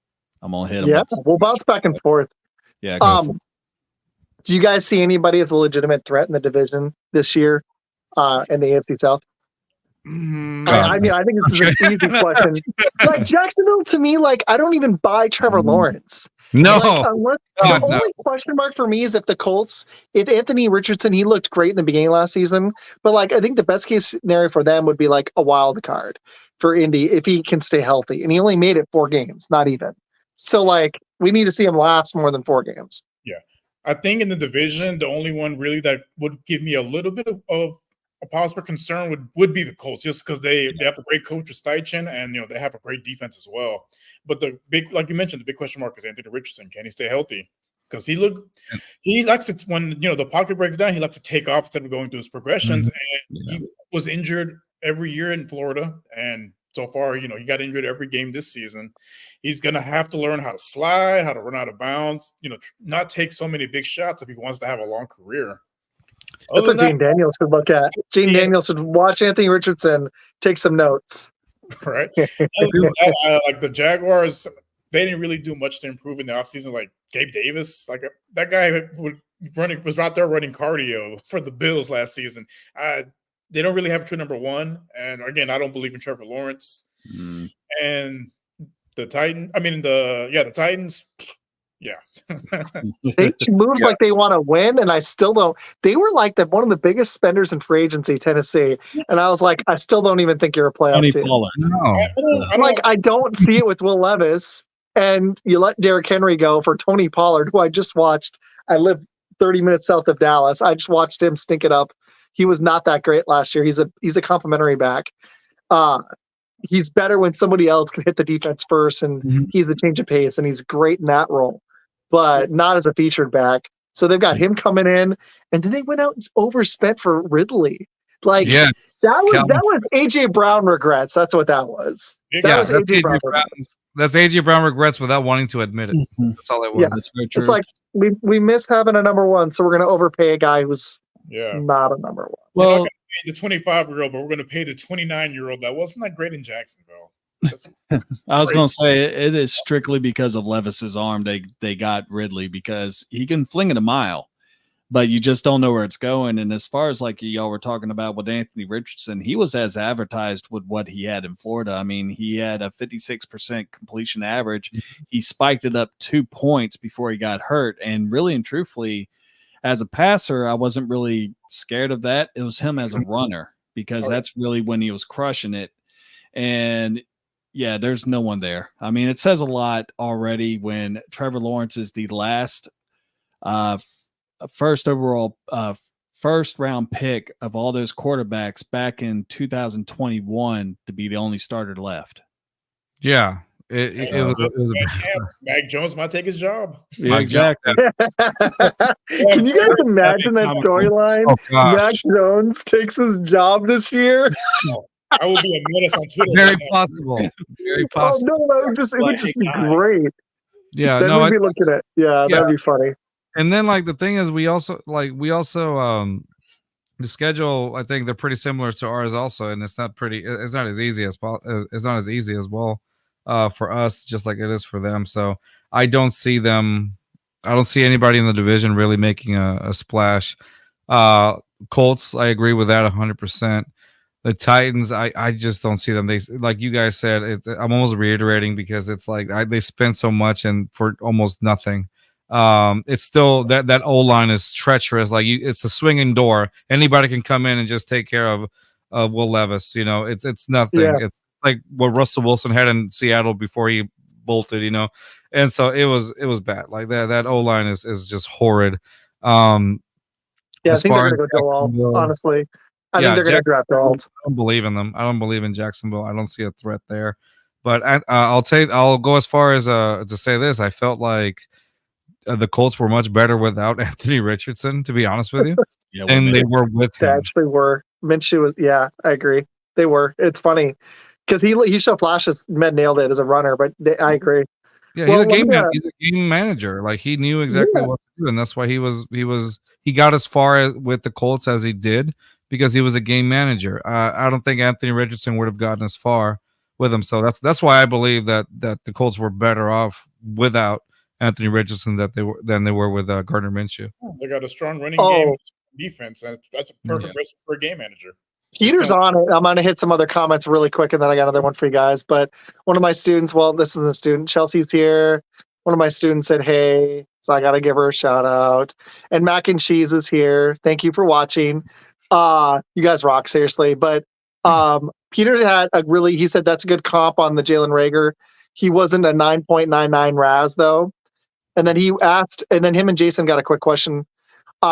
I'm going to hit them. Yeah, we'll bounce back and forth. Yeah. Do you guys see anybody as a legitimate threat in the division this year in the AFC South? I think this is an easy question. Jacksonville, to me, I don't even buy Trevor Lawrence. No. The only question mark for me is if the Colts, if Anthony Richardson, he looked great in the beginning of last season, but I think the best case scenario for them would be a wild card for Indy if he can stay healthy. And he only made it 4 games, not even. So we need to see him last more than 4 games. Yeah. I think in the division, the only one really that would give me a little bit of a pause for concern would be the Colts, just because they have a great coach with Steichen, and they have a great defense as well. But the big, like you mentioned, the big question mark is Anthony Richardson. Can he stay healthy? Because he likes to, when the pocket breaks down, he likes to take off instead of going through his progressions. And he was injured every year in Florida, and so far, he got injured every game this season. He's gonna have to learn how to slide, how to run out of bounds. Not take so many big shots if he wants to have a long career. That's what Gene Daniels should look at. Gene Daniels should watch Anthony Richardson, take some notes. Right. The Jaguars, they didn't really do much to improve in the offseason. Gabe Davis, that guy was out there running cardio for the Bills last season. They don't really have a true number 1. And again, I don't believe in Trevor Lawrence. And the Titans. Yeah. They moves like they want to win, and I still don't. They were one of the biggest spenders in free agency, Tennessee, and I was like, I still don't even think you're a playoff team. I don't see it with Will Levis, and you let Derrick Henry go for Tony Pollard, who I just watched. I live 30 minutes south of Dallas. I just watched him stink it up. He was not that great last year. He's a complimentary back. He's better when somebody else can hit the defense first, and he's a change of pace, and he's great in that role, but not as a featured back. So they've got him coming in, and then they went out and overspent for Ridley. Like Yeah, that was AJ Brown regrets. That's what that was. That was AJ Brown regrets. That's AJ Brown regrets without wanting to admit it. That's all it was. Yeah. That's very true. It's like we miss having a number one, so we're gonna overpay a guy who's not a number one. Well, we're not gonna pay the 25-year-old, but we're gonna pay the 29-year-old that wasn't that great in Jacksonville. I was going to say it is strictly because of Levis's arm. They got Ridley because he can fling it a mile, but you just don't know where it's going. And as far as like y'all were talking about with Anthony Richardson, he was as advertised with what he had in Florida. I mean, he had a 56% completion average. He spiked it up 2 points before he got hurt. And really and truthfully, as a passer, I wasn't really scared of that. It was him as a runner because that's really when he was crushing it. And yeah, there's no one there. I mean, it says a lot already when Trevor Lawrence is the last first round pick of all those quarterbacks back in 2021 to be the only starter left. Yeah. It was Mac Jones might take his job. Yeah, exactly. Can you guys imagine that storyline? Mac Jones takes his job this year. I will be a menace on Twitter. Very possible. Very possible. No, it would just be great. Yeah, then we'd be looking at. Yeah, that'd be funny. And then like the thing is, we also the schedule. I think they're pretty similar to ours also, and it's not as easy as well for us, just like it is for them. So I don't see anybody in the division really making a splash. Colts, I agree with that 100%. The Titans, I just don't see them. They, like you guys said, I'm almost reiterating because it's like they spend so much and for almost nothing. It's still that O line is treacherous. Like it's a swinging door. Anybody can come in and just take care of Will Levis. You know, it's nothing. Yeah. It's like what Russell Wilson had in Seattle before he bolted. You know, and so it was bad. Like that O line is just horrid. Yeah, I think they're gonna go all. Honestly. I think they're going to draft Alt. I don't believe in them. I don't believe in Jacksonville. I don't see a threat there. But I'll go as far as to say this. I felt like the Colts were much better without Anthony Richardson, to be honest with you. And they were with him. They actually were. Minshew was. Yeah, I agree. They were. It's funny because he showed flashes. Med nailed it as a runner, but I agree. Yeah, he's a game manager. Like he knew exactly what to do, and that's why he got as far with the Colts as he did. Because he was a game manager. I don't think Anthony Richardson would have gotten as far with him. So that's why I believe that the Colts were better off without Anthony Richardson than they were with Gardner Minshew. They got a strong running game defense, and that's a perfect recipe for a game manager. Peter's on it. I'm going to hit some other comments really quick, and then I got another one for you guys. But one of my students, this is a student, Chelsea's here. One of my students said, hey, so I got to give her a shout out. And Mac and Cheese is here. Thank you for watching. You guys rock, seriously. But Peter had he said that's a good comp on the Jalen Reagor. He wasn't a 9.99 RAS though. And then he asked, and then him and Jason got a quick question.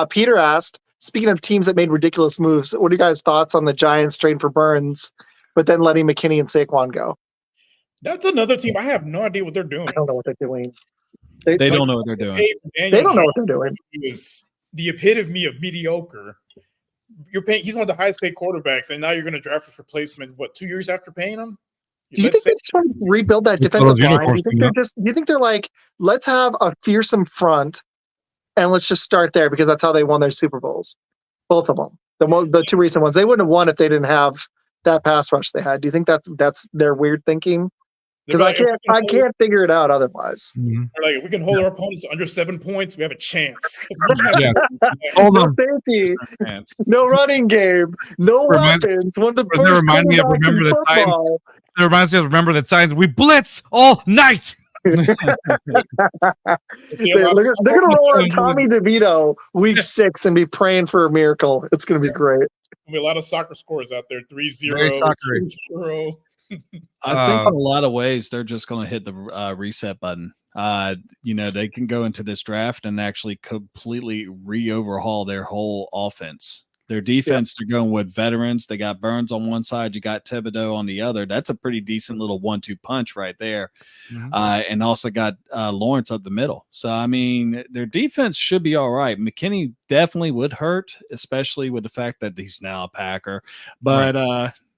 Peter asked, speaking of teams that made ridiculous moves, what are you guys' thoughts on the Giants trading for Burns, but then letting McKinney and Saquon go? That's another team. I have no idea what they're doing. I don't know what they're doing. They don't know what they're doing. They don't know what they're doing. He was the epitome of mediocre. You're paying. He's one of the highest paid quarterbacks, and now you're going to draft his replacement. 2 years after paying him? Do you think they just want to rebuild that defensive line? Do you think they're like, let's have a fearsome front, and let's just start there because that's how they won their Super Bowls, both of them. The two recent ones, they wouldn't have won if they didn't have that pass rush they had. Do you think that's their weird thinking? Because I can't figure it out otherwise. Mm-hmm. Like if we can hold our opponents under 7 points, we have a chance. Hold on. No running game. No weapons. One of the first remind me of remember the times. It reminds me of remember the times we blitz all night. They're gonna roll on Tommy DeVito week 6 and be praying for a miracle. It's gonna be great. There'll be a lot of soccer scores out there. 3-0, 2-0. I think in a lot of ways they're just going to hit the reset button. They can go into this draft and actually completely re-overhaul their whole offense. Their defense, they're going with veterans. They got Burns on one side, you got Thibodeau on the other. That's a pretty decent little 1-2 punch right there. And also got Lawrence up the middle. So, I mean, their defense should be all right. McKinney definitely would hurt, especially with the fact that he's now a Packer. But,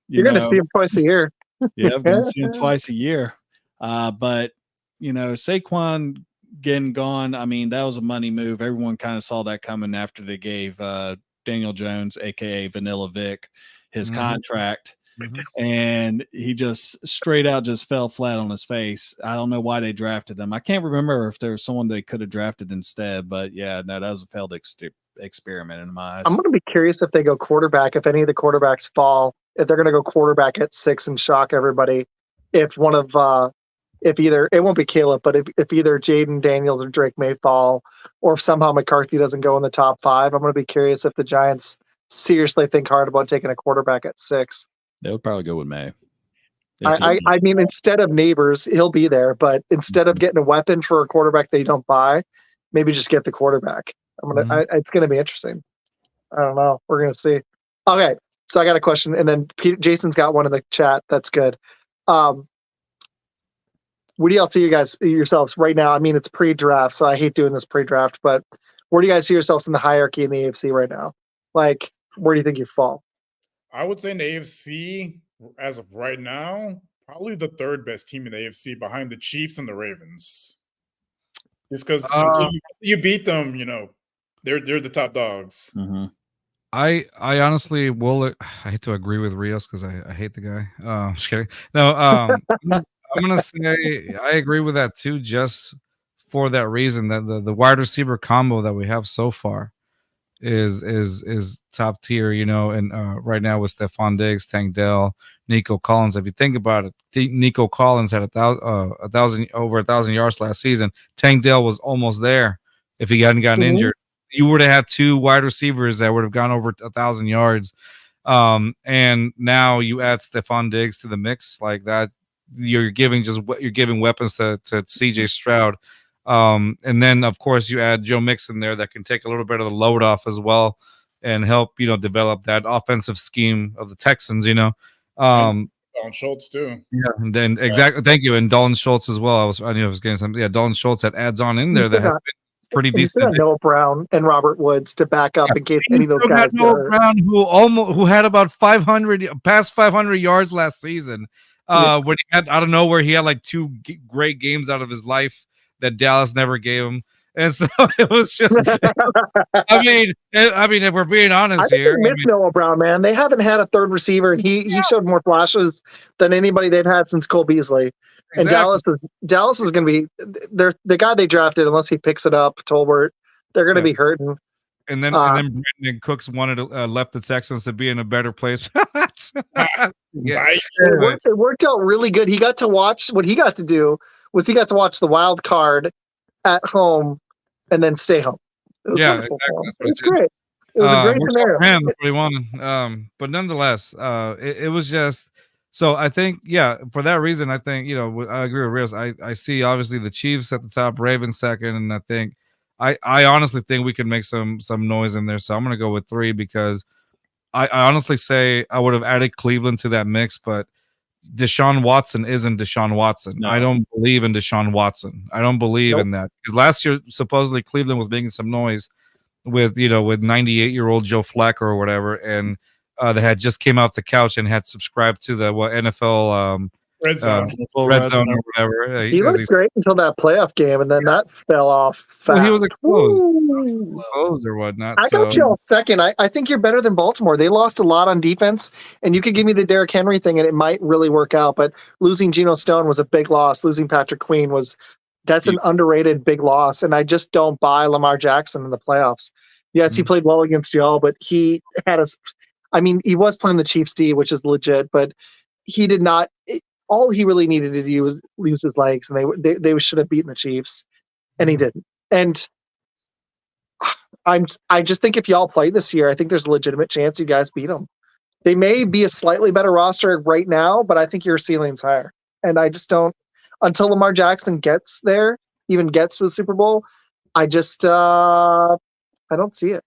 you're going to see him twice a year. Yeah, I'm going to see him twice a year. But, Saquon getting gone, I mean, that was a money move. Everyone kind of saw that coming after they gave Daniel Jones, a.k.a. Vanilla Vic, his contract. And he just straight out just fell flat on his face. I don't know why they drafted him. I can't remember if there was someone they could have drafted instead, but yeah, no, that was a failed experiment in my eyes. I'm going to be curious if they go quarterback, if any of the quarterbacks fall, if they're going to go quarterback at 6 and shock everybody. If one of, if either, it won't be Caleb, but if either Jaden Daniels or Drake May fall, or if somehow McCarthy doesn't go in the top 5, I'm going to be curious if the Giants seriously think hard about taking a quarterback at 6. They would probably go with May. I mean, instead of Neighbors, he'll be there, but instead of getting a weapon for a quarterback they don't buy, maybe just get the quarterback. It's going to be interesting. I don't know. We're going to see. Okay, so I got a question, and then Jason's got one in the chat. That's good. What do y'all see yourselves right now? I mean, it's pre-draft, so I hate doing this pre-draft, but where do you guys see yourselves in the hierarchy in the AFC right now? Like, where do you think you fall? I would say in the AFC, as of right now, probably the 3rd best team in the AFC behind the Chiefs and the Ravens. Just because you beat them, they're the top dogs. I honestly will. I hate to agree with Rios because I hate the guy. Just kidding. No, I'm gonna say I agree with that too, just for that reason that the wide receiver combo that we have so far is top tier, and right now with Stephon Diggs, Tank Dell, Nico Collins. If you think about it, Nico Collins had over 1,000 yards last season. Tank Dell was almost there if he hadn't gotten injured. You would have had 2 wide receivers that would have gone over 1,000 yards. And now you add Stephon Diggs to the mix like that. You're giving weapons to CJ Stroud. And then of course you add Joe Mixon there that can take a little bit of the load off as well and help, develop that offensive scheme of the Texans, Dalton Schultz too. Yeah, and then exactly. Thank you. And Dalton Schultz as well. I knew I was getting something. Yeah, Dalton Schultz that adds on in there that has been pretty decent. Noah Brown and Robert Woods to back up in case any of those guys. Noah Brown, who had about 500 yards last season. When he had out of nowhere, he had like 2 great games out of his life that Dallas never gave him. And so it was just, I mean, if we're being honest here. I miss Noah Brown, man. They haven't had a 3rd receiver, and he showed more flashes than anybody they've had since Cole Beasley. Exactly. And Dallas is going to be the guy they drafted, unless he picks it up, Tolbert, they're going to be hurting. And then Brandon Cooks left the Texans to be in a better place. It worked out really good. He got to watch what he got to do was he got to watch the wild card at home and then stay home. It was wonderful. Exactly. It's great. It was a great scenario. That's what he wanted. But nonetheless, it was just so I think, for that reason, I think, I agree with Rios. I see obviously the Chiefs at the top, Ravens second, and I think I honestly think we can make some noise in there. So I'm gonna go with 3 because I honestly say I would have added Cleveland to that mix, but Deshaun Watson isn't Deshaun Watson. No. I don't believe in Deshaun Watson. I don't believe in that. Because last year, supposedly Cleveland was making some noise with 98-year-old Joe Flacco or whatever, and they had just came off the couch and had subscribed to the NFL Red Zone or whatever. He looked great until that playoff game, and then that fell off fast. Well, he was exposed or whatnot. I got you all second. I think you're better than Baltimore. They lost a lot on defense, and you could give me the Derrick Henry thing, and it might really work out. But losing Geno Stone was a big loss. Losing Patrick Queen that's an underrated big loss, and I just don't buy Lamar Jackson in the playoffs. Yes, he played well against y'all, but he had he was playing the Chiefs D, which is legit, but he did not. All he really needed to do was lose his legs, and they should have beaten the Chiefs, and he didn't. And I just think if y'all play this year, I think there's a legitimate chance you guys beat them. They may be a slightly better roster right now, but I think your ceiling's higher. And I just don't until Lamar Jackson gets there, even gets to the Super Bowl. I just I don't see it.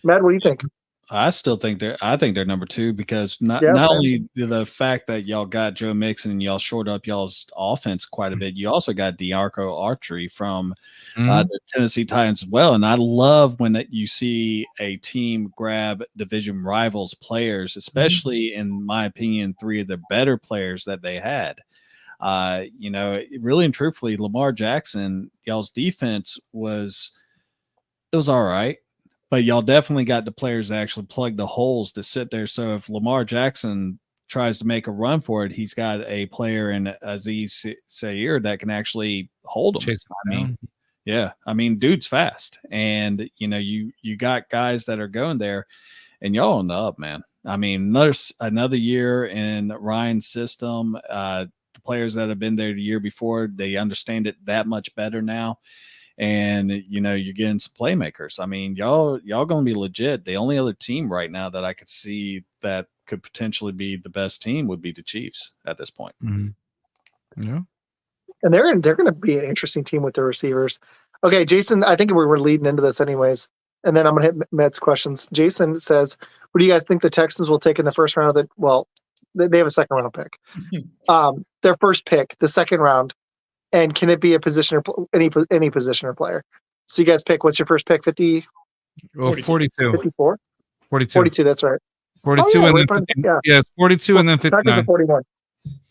Matt, what do you think? I still think they're number 2 because not Yeah, man. only the fact that y'all got Joe Mixon and y'all shored up y'all's offense quite a bit, you also got DeArco Archery from the Tennessee Titans as well. And I love when you see a team grab division rivals players, especially in my opinion, 3 of the better players that they had. Really and truthfully, Lamar Jackson, y'all's defense was all right. But y'all definitely got the players that actually plug the holes to sit there. So if Lamar Jackson tries to make a run for it, he's got a player in Aziz Sayir that can actually hold him. I mean, dude's fast, and you got guys that are going there, and y'all on the up, man. I mean, another year in Ryan's system. The players that have been there the year before, they understand it that much better now. And you're getting some playmakers. I mean, y'all gonna be legit. The only other team right now that I could see that could potentially be the best team would be the Chiefs at this point. Yeah, and they're gonna be an interesting team with their receivers. Okay, Jason, I think we were leading into this anyways, and then I'm gonna hit Matt's questions. Jason says, "What do you guys think the Texans will take in the first round of the?" Well, they have a second round pick. Their first pick, the second round. And can it be a position or any position or player? So you guys pick. What's your first pick? 50? Well, 42. 54? 42. 42, that's right. 42 yeah, and right then on, 50, yeah. it's 42 and then 59. 41.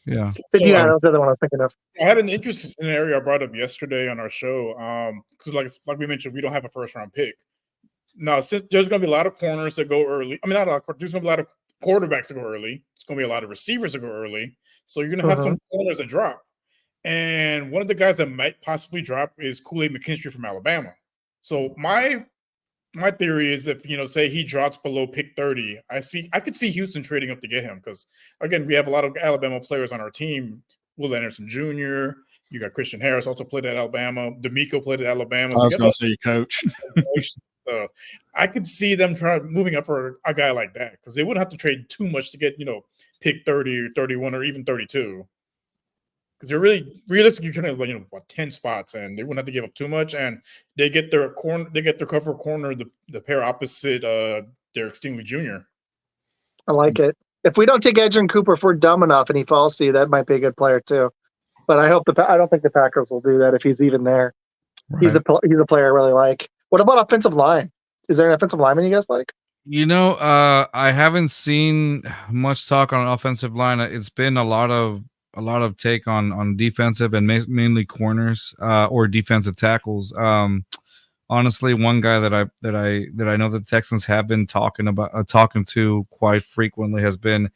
Yeah. 59, that was the other one I was thinking of. I had an interesting scenario I brought up yesterday on our show. Because like we mentioned, we don't have a first round pick. Now, since there's going to be a lot of corners that go early. I mean, not a lot. There's going to be a lot of quarterbacks that go early. It's going to be a lot of receivers that go early. So you're going to have some corners that drop. And one of the guys that might possibly drop is Kool-Aid McKinstry from Alabama. So my theory is if, say he drops below pick 30, I could see Houston trading up to get him because, again, we have a lot of Alabama players on our team. Will Anderson Jr., you got Christian Harris also played at Alabama. D'Amico played at Alabama. I was going to say coach. So I could see them moving up for a guy like that because they wouldn't have to trade too much to get, pick 30 or 31 or even 32. Because they're really realistically trying to 10 spots, and they wouldn't have to give up too much. And they get their cover corner, the pair opposite Derek Stingley Jr. I like it. If we don't take Edgerrin Cooper, if we're dumb enough and he falls to you, that might be a good player too. But I don't think the Packers will do that if he's even there. Right. He's a player I really like. What about offensive line? Is there an offensive lineman you guys like? I haven't seen much talk on offensive line. It's been a lot of take on defensive and mainly corners or defensive tackles. Honestly, one guy that I know the Texans have been talking to quite frequently has been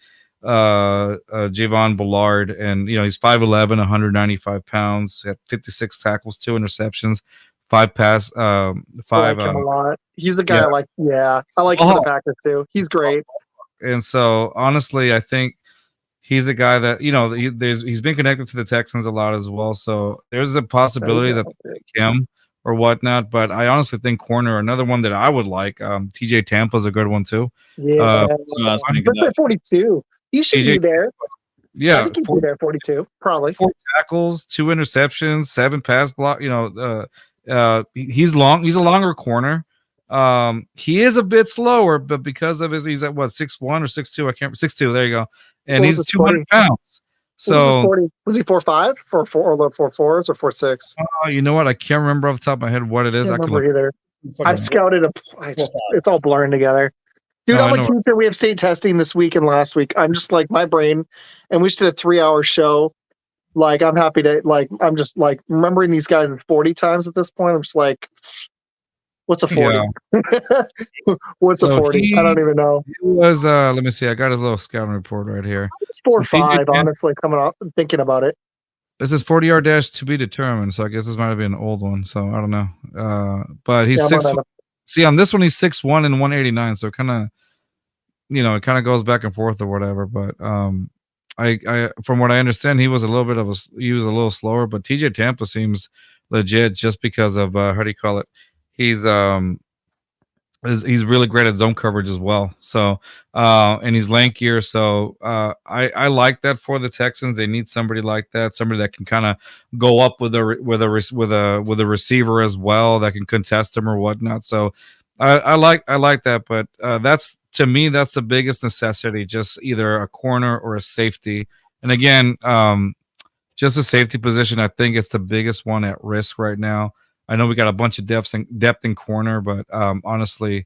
Javon Bullard, and he's 5'11", 195 pounds, had 56 tackles, 2 interceptions, 5 pass, 5. I like him a lot. He's a guy I like. Yeah, I like him in the Packers too. He's great. And so, honestly, I think he's a guy that he's been connected to the Texans a lot as well. So there's a possibility that they pick him or whatnot. But I honestly think corner, another one that I would like. TJ Tampa's a good one too. Yeah, I was thinking that. 42. He should be there. Yeah, I think he'd be there. 42, probably. 4 tackles, 2 interceptions, 7 pass block. He's long. He's a longer corner. He is a bit slower, but because of he's at what 6'1" or 6'2", I can't 6'2". There you go, and he's 200 pounds. So was he 4'5", 4'4", or 4'4", or 4'6"? You know what? I can't remember off the top of my head what it is. I can't remember either. I've scouted it's all blurring together. Dude, I'm a teacher. We have state testing this week and last week. I'm just like my brain, and we just did a 3-hour show. Like, I'm happy to, I'm just remembering these guys 40 times at this point. I'm just like, what's a 40? Yeah. What's a 40? I don't even know. He was, let me see. I got his little scouting report right here. It's 4'5", honestly, coming up and thinking about it. This is 40-yard dash to be determined. So I guess this might have been an old one. So I don't know. But he's 6. See, on this one, he's 6'1" and 189. So kind of, it kind of goes back and forth or whatever. But I from what I understand, he was a little slower. But TJ Tampa seems legit just because of how do you call it? He's really great at zone coverage as well. So and he's lankier. So I like that for the Texans. They need somebody like that, somebody that can kind of go up with a receiver as well, that can contest him or whatnot. So I like that. But that's to me, that's the biggest necessity, just either a corner or a safety. And again, just a safety position, I think it's the biggest one at risk right now. I know we got a bunch of depth in corner, but honestly,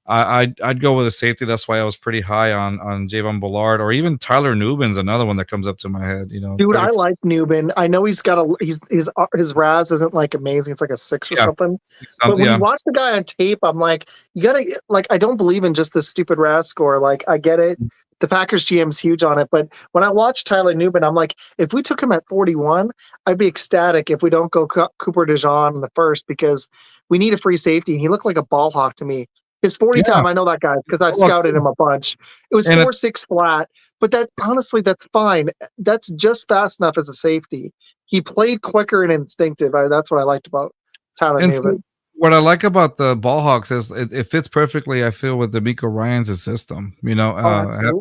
I'd go with a safety. That's why I was pretty high on Javon Bullard, or even Tyler Nubin's another one that comes up to my head. You know, dude, I like Nubin. I know he's got his RAS isn't like amazing. It's like a 6 or something. But when you watch the guy on tape, I'm like, you gotta like. I don't believe in just this stupid RAS score. Like, I get it. The Packers GM's huge on it, but when I watch Tyler Nubin, I'm like, if we took him at 41, I'd be ecstatic if we don't go Cooper DeJean in the first, because we need a free safety. And he looked like a ball hawk to me. His 40 time, I know that guy because I've scouted him a bunch. It was 4.6 flat, but that honestly, that's fine. That's just fast enough as a safety. He played quicker and instinctive. That's what I liked about Tyler Nubin. What I like about the Ball Hawks is it fits perfectly, I feel, with D'Amico Ryan's system. You know,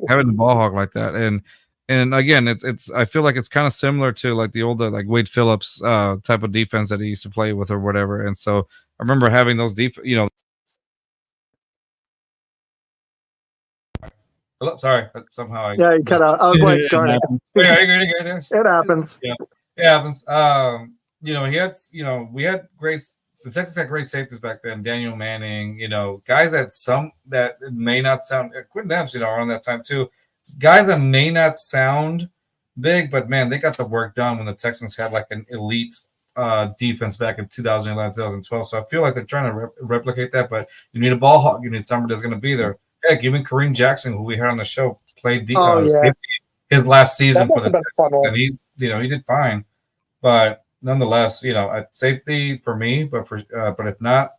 having the Ball Hawk like that, and again, it's I feel like it's kind of similar to like the older like Wade Phillips type of defense that he used to play with or whatever. And so I remember having those sorry, somehow you cut out. I was like, darn it. It happens. Yeah, it happens. You know, we had great. The Texans had great safeties back then. Daniel Manning, you know, guys that may not sound. Quentin Dempsey, you know, around that time too. Guys that may not sound big, but man, they got the work done when the Texans had like an elite defense back in 2011, 2012. So I feel like they're trying to replicate that, but you need a ball hawk. You need somebody that's going to be there. Heck, even Kareem Jackson, who we had on the show, played safety his last season for the Texans, and he did fine. But nonetheless, you know, at safety for me, but if not,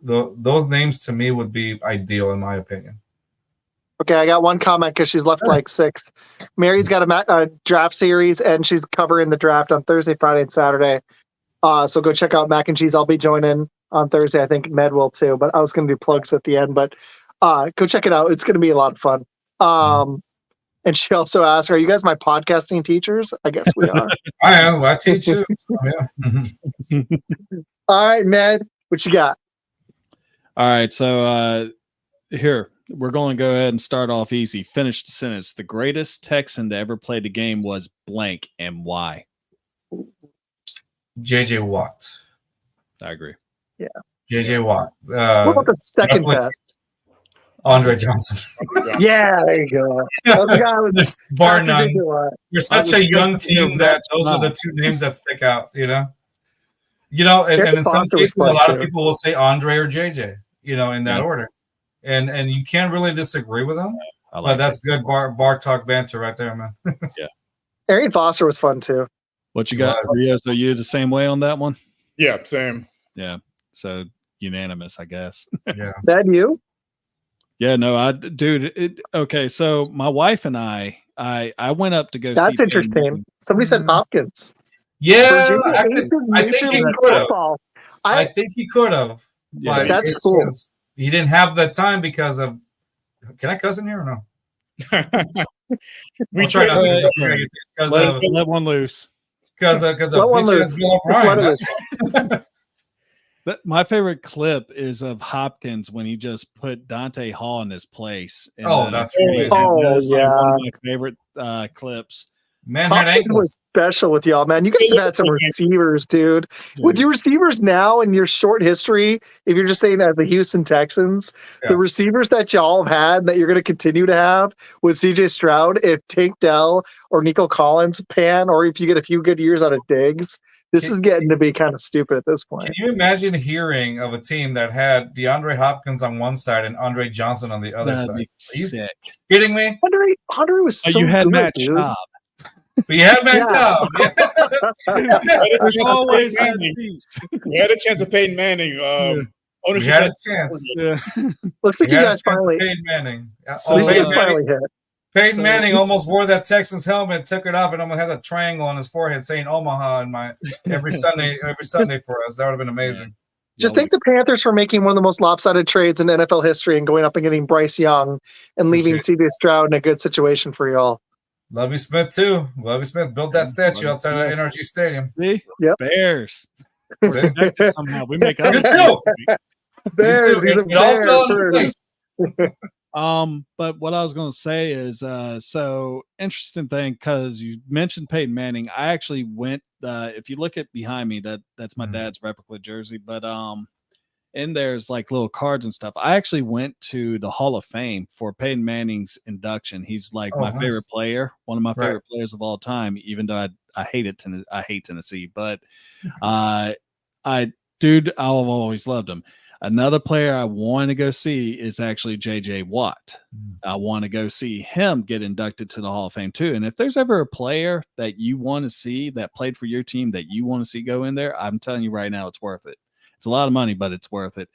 those names to me would be ideal in my opinion. Okay, I got one comment because she's left like 6. Mary's got a draft series, and she's covering the draft on Thursday, Friday, and Saturday. So go check out Mac and Cheese. I'll be joining on Thursday. I think Med will too, but I was going to do plugs at the end. But go check it out. It's going to be a lot of fun. And she also asked, "Are you guys my podcasting teachers?" I guess we are. I am. I teach too. Yeah. All right, Med, what you got? All right, so here we're going to go ahead and start off easy. Finish the sentence. The greatest Texan to ever play the game was blank, and why? J.J. Watt. I agree. Yeah. J.J. Watt. What about the second best? Andre Johnson. Yeah, there you go. The guy was bar none. You're such a young team that those are the two names that stick out, you know? You know, and in some cases, a lot of people will say Andre or JJ, you know, in that order. And you can't really disagree with them. But that's good bar talk banter right there, man. Yeah. Arian Foster was fun too. What you got? Are you the same way on that one? Yeah, same. Yeah. So unanimous, I guess. Yeah. That you? Yeah, no, okay, so my wife and I went up to go. That's see interesting. Somebody said Hopkins. Yeah, I think he could have. I think he could have. Yeah, that's cool. He didn't have the time because of. Can I cuss in here or no? We try not to let one loose. Because of one loose. My favorite clip is of Hopkins when he just put Dante Hall in his place. That's amazing. One of my favorite clips. Man, Hopkins was special with y'all, man. You guys have had some receivers, dude. With your receivers now and your short history, if you're just saying that the Houston Texans, the receivers that y'all have had that you're going to continue to have with CJ Stroud, if Tank Dell or Nico Collins pan, or if you get a few good years out of Diggs, this is getting to be kind of stupid at this point. Can you imagine hearing of a team that had DeAndre Hopkins on one side and Andre Johnson on the other side? Are you kidding me? Andre was so you had good, Matt dude. Schaub. We had Matt Schaub. We had a chance of Peyton Manning. We had a chance. Yeah. Looks like you guys finally. Peyton Manning. Finally hit. Peyton Manning almost wore that Texans helmet, took it off, and almost had a triangle on his forehead saying Omaha in every Sunday for us. That would have been amazing. Just thank the Panthers for making one of the most lopsided trades in NFL history and going up and getting Bryce Young and leaving CJ Stroud in a good situation for y'all. Lovie Smith too. Lovie Smith built that statue outside of NRG Stadium. See? Yep. Bears. Somehow we make up. Bears. He's a Bear first. But what I was going to say is, so interesting thing, because you mentioned Peyton Manning. I actually went. If you look at behind me, that's my dad's replica jersey. But in there's like little cards and stuff. I actually went to the Hall of Fame for Peyton Manning's induction. He's like my favorite player, one of my favorite players of all time. Even though I hate Tennessee, but I've always loved him. Another player I want to go see is actually J.J. Watt. I want to go see him get inducted to the Hall of Fame too. And if there's ever a player that you want to see that played for your team that you want to see go in there, I'm telling you right now, it's worth it. It's a lot of money, but it's worth it.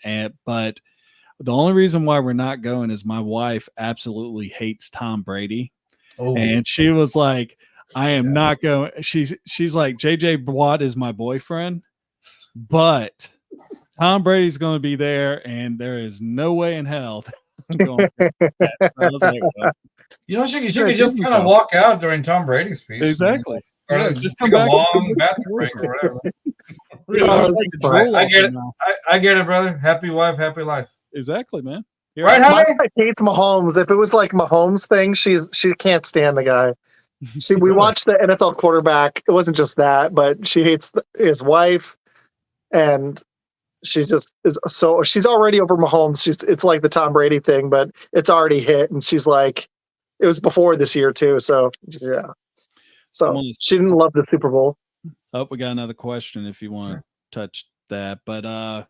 But the only reason why we're not going is my wife absolutely hates Tom Brady. And she was like, I am not going. She's like, J.J. Watt is my boyfriend, but Tom Brady's going to be there, and there is no way in hell I'm going. She could just kind of walk out during Tom Brady's speech. Exactly. Or just come back a long bathroom break or whatever. I get it. I get it, brother. Happy wife, happy life. Exactly, man. Right, my wife hates Mahomes. If it was like Mahomes thing, she can't stand the guy. We watched the NFL quarterback. It wasn't just that, but she hates his wife, and she just is so. She's already over Mahomes. It's like the Tom Brady thing, but it's already hit, and she's like, it was before this year too. So yeah, so she didn't love the Super Bowl. Oh, we got another question if you want to touch that, but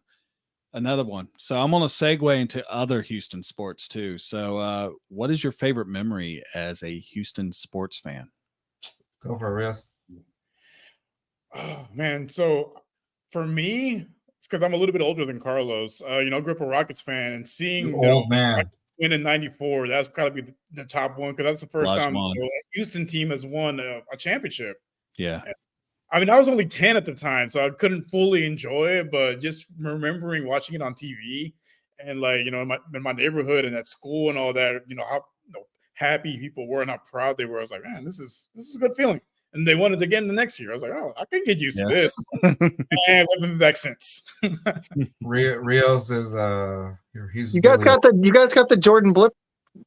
another one. So I'm going to segue into other Houston sports too. So what is your favorite memory as a Houston sports fan? Go for a rest. Oh man, so for me, it's because I'm a little bit older than Carlos. I grew up a Rockets fan, and seeing old man win in '94, that's probably the top one, because that's the first time a Houston team has won a championship. Yeah. I mean, I was only 10 at the time, so I couldn't fully enjoy it, but just remembering watching it on TV and in my neighborhood and at school and all that, how happy people were and how proud they were. I was like, man, this is a good feeling. And they won it again the next year. I was like, oh, I can get used to this. And I've been back since. Rios is you guys got the Jordan Blip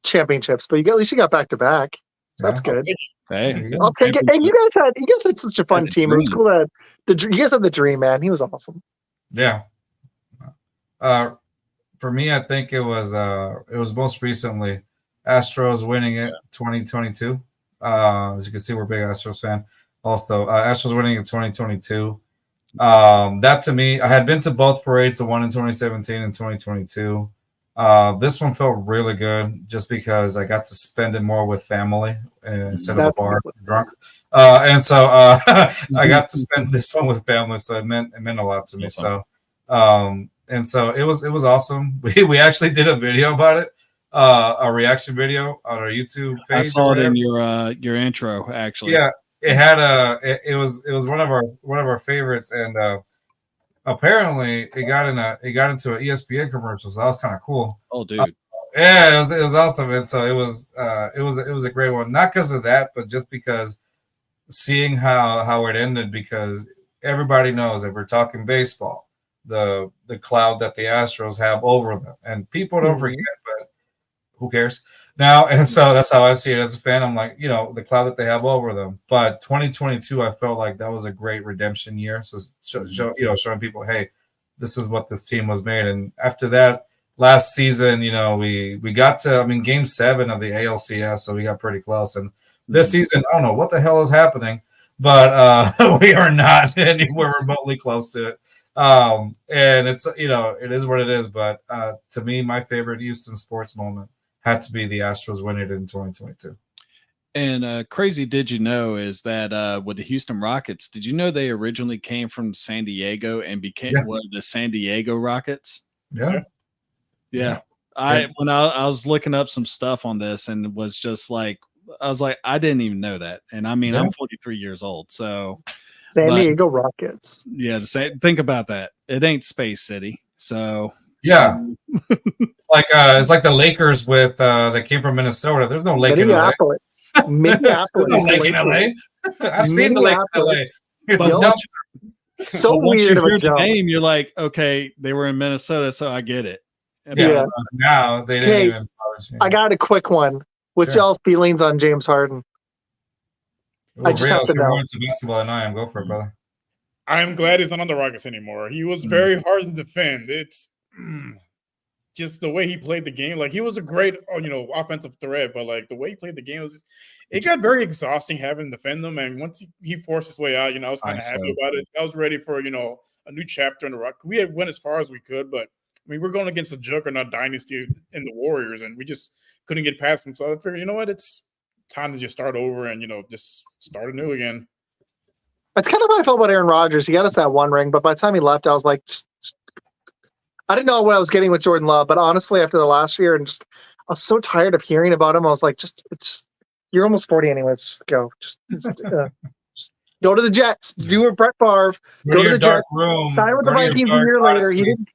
championships, but at least you got back to back. So that's good. Hey, I'll take it. And you guys had such a fun team. It was cool that you guys had the Dream Man. He was awesome. Yeah. For me, I think it was most recently Astros winning it 2022. As you can see, we're a big Astros fan. Also, Astros winning in 2022. That to me, I had been to both parades, the one in 2017 and 2022. This one felt really good just because I got to spend it more with family instead of a bar drunk. And so I got to spend this one with family, so it meant a lot to me. So and so it was awesome. We actually did a video about it. A reaction video on our YouTube page. I saw it in your intro, actually. Yeah, it had it was one of our favorites, and apparently it got into an ESPN commercial, so that was kind of cool. Oh, dude. Yeah, it was awesome, and so it was a great one. Not because of that, but just because seeing how it ended, because everybody knows that we're talking baseball, the cloud that the Astros have over them, and people don't forget, but who cares now? And so that's how I see it as a fan. I'm like, the cloud that they have over them. But 2022, I felt like that was a great redemption year. So showing people, hey, this is what this team was made. And after that, last season, we got to, Game 7 of the ALCS, so we got pretty close. And this season, I don't know what the hell is happening, but we are not anywhere remotely close to it. And it's, it is what it is. But to me, my favorite Houston sports moment had to be the Astros winning it in 2022. And crazy, did you know is that with the Houston Rockets, did you know they originally came from San Diego and became the San Diego Rockets? Yeah. When I was looking up some stuff on this and was just like, I didn't even know that. And I'm 43 years old, so San Diego Rockets. Yeah, think about that. It ain't Space City, so yeah. It's like the Lakers with that came from Minnesota. There's no lake in LA. Minneapolis. There's no lake in LA. I've seen the lakes in LA. It's so weird of a jump. Name, you're like, okay, they were in Minnesota, so I get it. Yeah. Now they didn't Hey, even. I got a quick one. What's y'all's feelings on James Harden? Ooh, I just have to know. More into basketball than I am. Go for it, brother. I'm glad he's not on the Rockets anymore. He was very hard to defend. It's just the way he played the game. Like, he was a great, offensive threat, but like the way he played the game it got very exhausting having to defend them. And once he forced his way out, I was kind of happy about it. I was ready for, a new chapter in the Rock. We had went as far as we could, but I mean, we're going against a juggernaut dynasty in the Warriors, and we just couldn't get past them. So I figured, you know what, it's time to just start over and just start anew again. That's kind of how I felt about Aaron Rodgers. He got us that one ring, but by the time he left, I was like, I didn't know what I was getting with Jordan Love. But honestly, after the last year, and I was so tired of hearing about him. I was like, you're almost 40 anyways. Just go, just go to the Jets. Do a Brett Favre. Go to the Jets. Room, sign with the Vikings a year later. He didn't.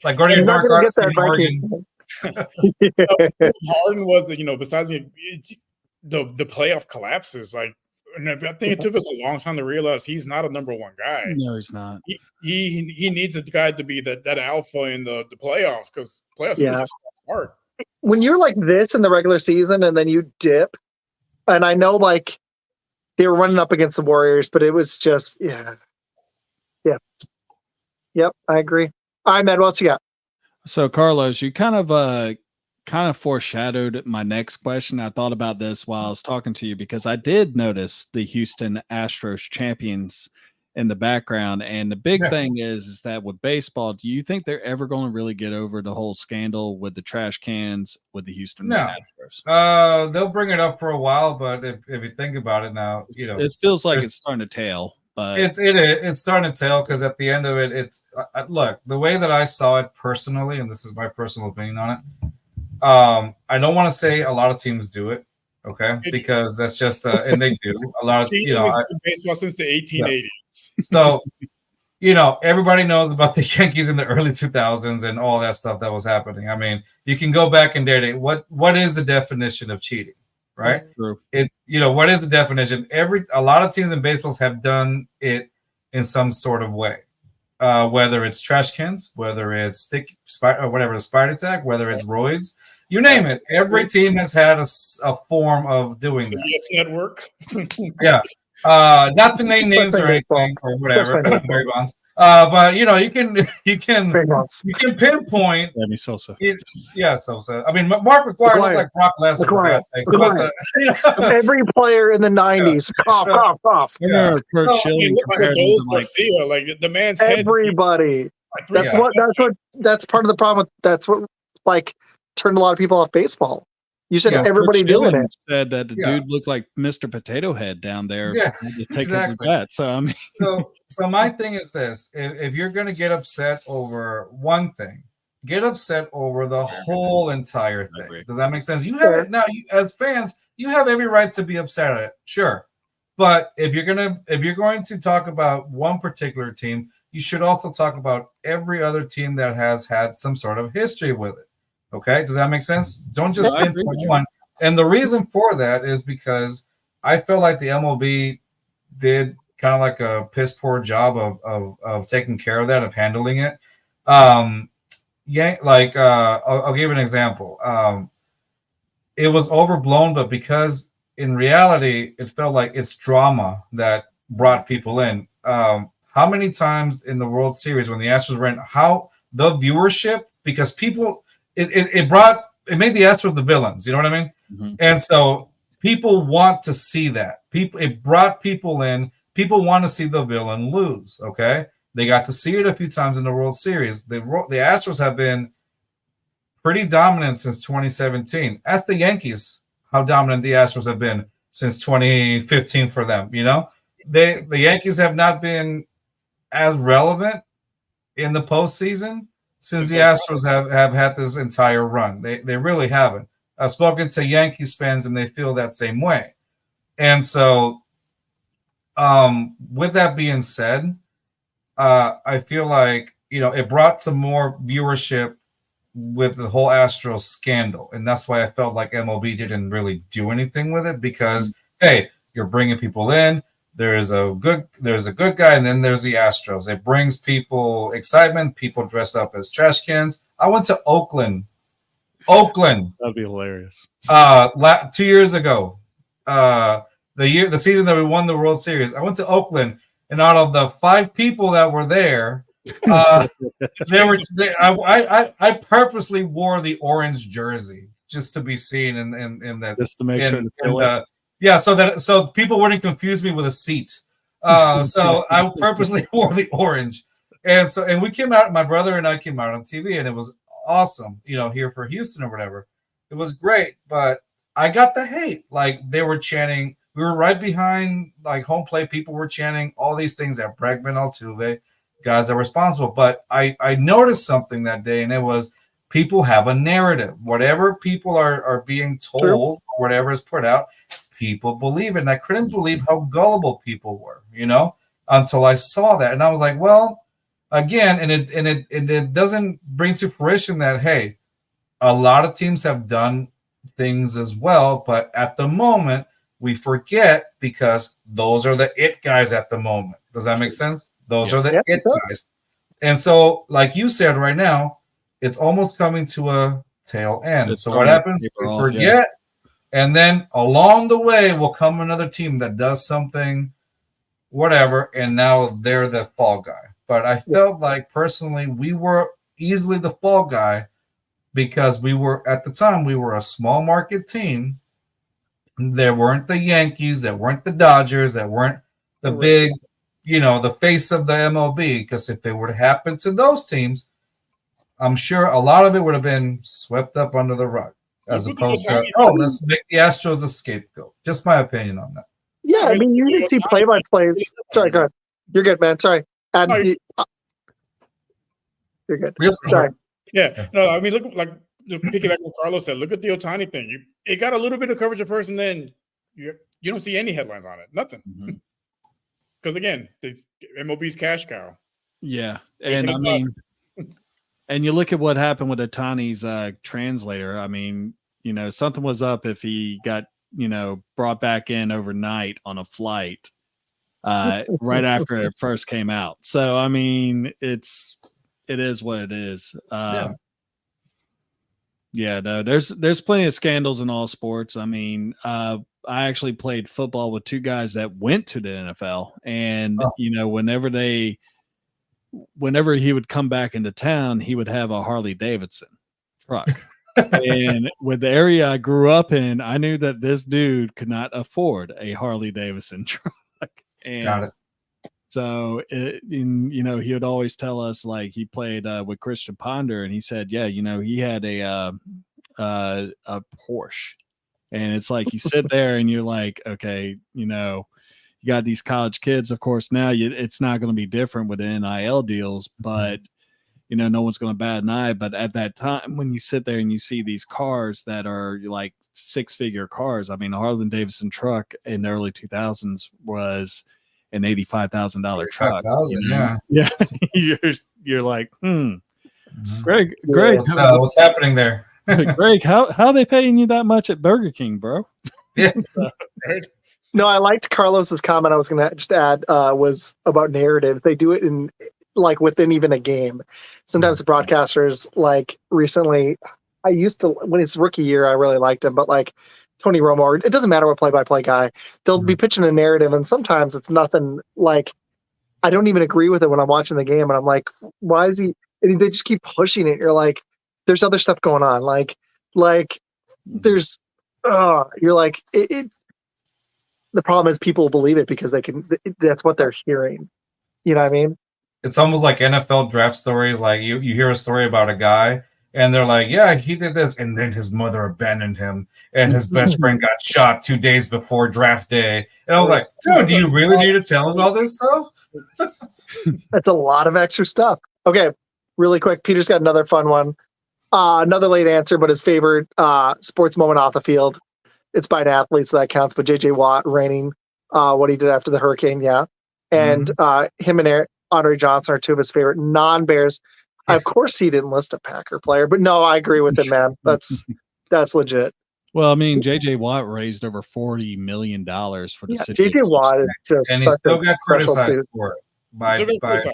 Like go to your dark arts in Oregon. Harden was, besides the playoff collapses, like. And I think it took us a long time to realize he's not a number one guy. No, he's not. He needs a guy to be that alpha in the playoffs, because playoffs are just hard. When you're like this in the regular season and then you dip, and I know like they were running up against the Warriors, but it was just yep, I agree. All right, Matt, what else you got? So Carlos, you kind of foreshadowed my next question. I thought about this while I was talking to you, because I did notice the Houston Astros champions in the background. And the big thing is that with baseball, do you think they're ever going to really get over the whole scandal with the trash cans with the Houston Astros? They'll bring it up for a while, but if you think about it now, it feels like it's starting to tail. But it's starting to tail, because at the end of it, it's look, the way that I saw it personally, and this is my personal opinion on it. I don't want to say a lot of teams do it, okay? Because that's just and they do a lot of baseball since the 1880s. So everybody knows about the Yankees in the early 2000s and all that stuff that was happening. I mean, you can go back and date it. What is the definition of cheating, right? True. What is the definition? A lot of teams in baseball have done it in some sort of way. Whether it's trash cans, whether it's the spider tag, whether it's roids, you name it. Every team has had a form of doing that. Yes, network. Yeah. Not to name names or anything or whatever. But you can pinpoint. Let me Sosa. Sosa. I mean, Mark McGwire looked like Brock Lesnar, for God's sake. Every player in the 90s. Cough. Yeah. Kurt Schilling compared to like the man's everybody. That's part of the problem. That's what turned a lot of people off baseball. You said everybody doing it. Said that the dude looked like Mr. Potato Head down there. Yeah, exactly. So I mean, so my thing is this: if you're going to get upset over one thing, get upset over the whole entire thing. Does that make sense? You have now, as fans, you have every right to be upset at it. Sure, but if you're going to talk about one particular team, you should also talk about every other team that has had some sort of history with it. Okay, does that make sense? Don't just pinpoint one. And the reason for that is because I feel like the MLB did kind of like a piss poor job of taking care of that, of handling it. I'll give you an example. It was overblown, but because in reality, it felt like it's drama that brought people in. How many times in the World Series when the Astros ran, how the viewership, because people. It made the Astros the villains, you know what I mean? Mm-hmm. And so people want to see that. It brought people in. People want to see the villain lose. Okay, they got to see it a few times in the World Series. The Astros have been pretty dominant since 2017. Ask the Yankees how dominant the Astros have been since 2015 for them. The Yankees have not been as relevant in the postseason since the Astros have had this entire run. They really haven't. I've spoken to Yankees fans, and they feel that same way. And so with that being said, I feel like, it brought some more viewership with the whole Astros scandal. And that's why I felt like MLB didn't really do anything with it, because, hey, you're bringing people in. There's a good guy, and then there's the Astros. It brings people excitement. People dress up as trash cans. I went to Oakland. Oakland. That'd be hilarious. 2 years ago. The season that we won the World Series. I went to Oakland, and out of the 5 people that were there, I purposely wore the orange jersey just to be seen in that, just to make sure. So people wouldn't confuse me with a seat. So I purposely wore the orange, and we came out. My brother and I came out on TV, and it was awesome. Here for Houston or whatever, it was great. But I got the hate. Like they were chanting. We were right behind like home plate. People were chanting all these things at Bregman, Altuve, guys that were responsible. But I noticed something that day, and it was people have a narrative. Whatever people are being told, or whatever is put out, people believe it. And I couldn't believe how gullible people were, until I saw that. And I was like, well, again, and it doesn't bring to fruition that, hey, a lot of teams have done things as well, but at the moment we forget because those are the it guys at the moment. Does that make sense? Those are the it guys. And so, like you said right now, it's almost coming to a tail end. So what happens? We forget, and then along the way will come another team that does something, whatever, and now they're the fall guy. But I felt like personally we were easily the fall guy because we were at the time we were a small market team. There weren't the Yankees, there weren't the Dodgers, there weren't the big, the face of the MLB. Because if it would have happened to those teams, I'm sure a lot of it would have been swept up under the rug, as opposed to let's make the Astros a scapegoat. Just my opinion on that. Yeah, I mean, you didn't see play-by-plays. Sorry, go ahead. You're good, man. Sorry. You're good. Sorry. Yeah. No, I mean, look, like picking back what Carlos said, look at the Ohtani thing. It got a little bit of coverage at first, and then you don't see any headlines on it. Nothing. Because again, MLB's cash cow. Yeah, and I mean, and you look at what happened with Ohtani's translator. I mean, something was up if he got brought back in overnight on a flight right after it first came out. So I mean, it is what it is. No, there's plenty of scandals in all sports. I mean, I actually played football with 2 guys that went to the NFL, and whenever he would come back into town, he would have a Harley Davidson truck. And with the area I grew up in, I knew that this dude could not afford a Harley Davidson truck. And got it. So, he would always tell us, like, he played with Christian Ponder, and he said, he had a Porsche. And it's like you sit there and you're like, okay, you got these college kids. Of course, now it's not going to be different with the NIL deals, but, no one's going to bat an eye. But at that time, when you sit there and you see these cars that are like 6-figure cars, I mean, a Harley Davidson truck in the early 2000s was an $85,000 truck. Yeah. You're like, Greg, what's happening there? Greg, how are they paying you that much at Burger King, bro? Yeah. No, I liked Carlos's comment. I was going to just add was about narratives. They do it in like within even a game. Sometimes the broadcasters, like recently, I used to, when it's rookie year, I really liked him, but like Tony Romo, it doesn't matter what play-by-play guy, they'll be pitching a narrative, and sometimes it's nothing, like, I don't even agree with it when I'm watching the game, and I'm like, why is he, and they just keep pushing it. You're like, there's other stuff going on. Like there's, you're like, the problem is people believe it because that's what they're hearing. You know what I mean? It's almost like NFL draft stories. Like you hear a story about a guy, and they're like, yeah, he did this, and then his mother abandoned him, and his best friend got shot 2 days before draft day. And I was like, dude, do you really need to tell us all this stuff? That's a lot of extra stuff. Okay, really quick. Peter's got another fun one. Another late answer, but his favorite sports moment off the field. It's by an athlete, so that counts. But J.J. Watt reigning what he did after the hurricane, yeah. And him and Andre Johnson are 2 of his favorite non-Bears. Of course, he didn't list a Packer player, but no, I agree with him, man. That's legit. Well, I mean, J.J. Watt raised over $40 million for the city. J.J. Watt is just and he still got criticized for it. by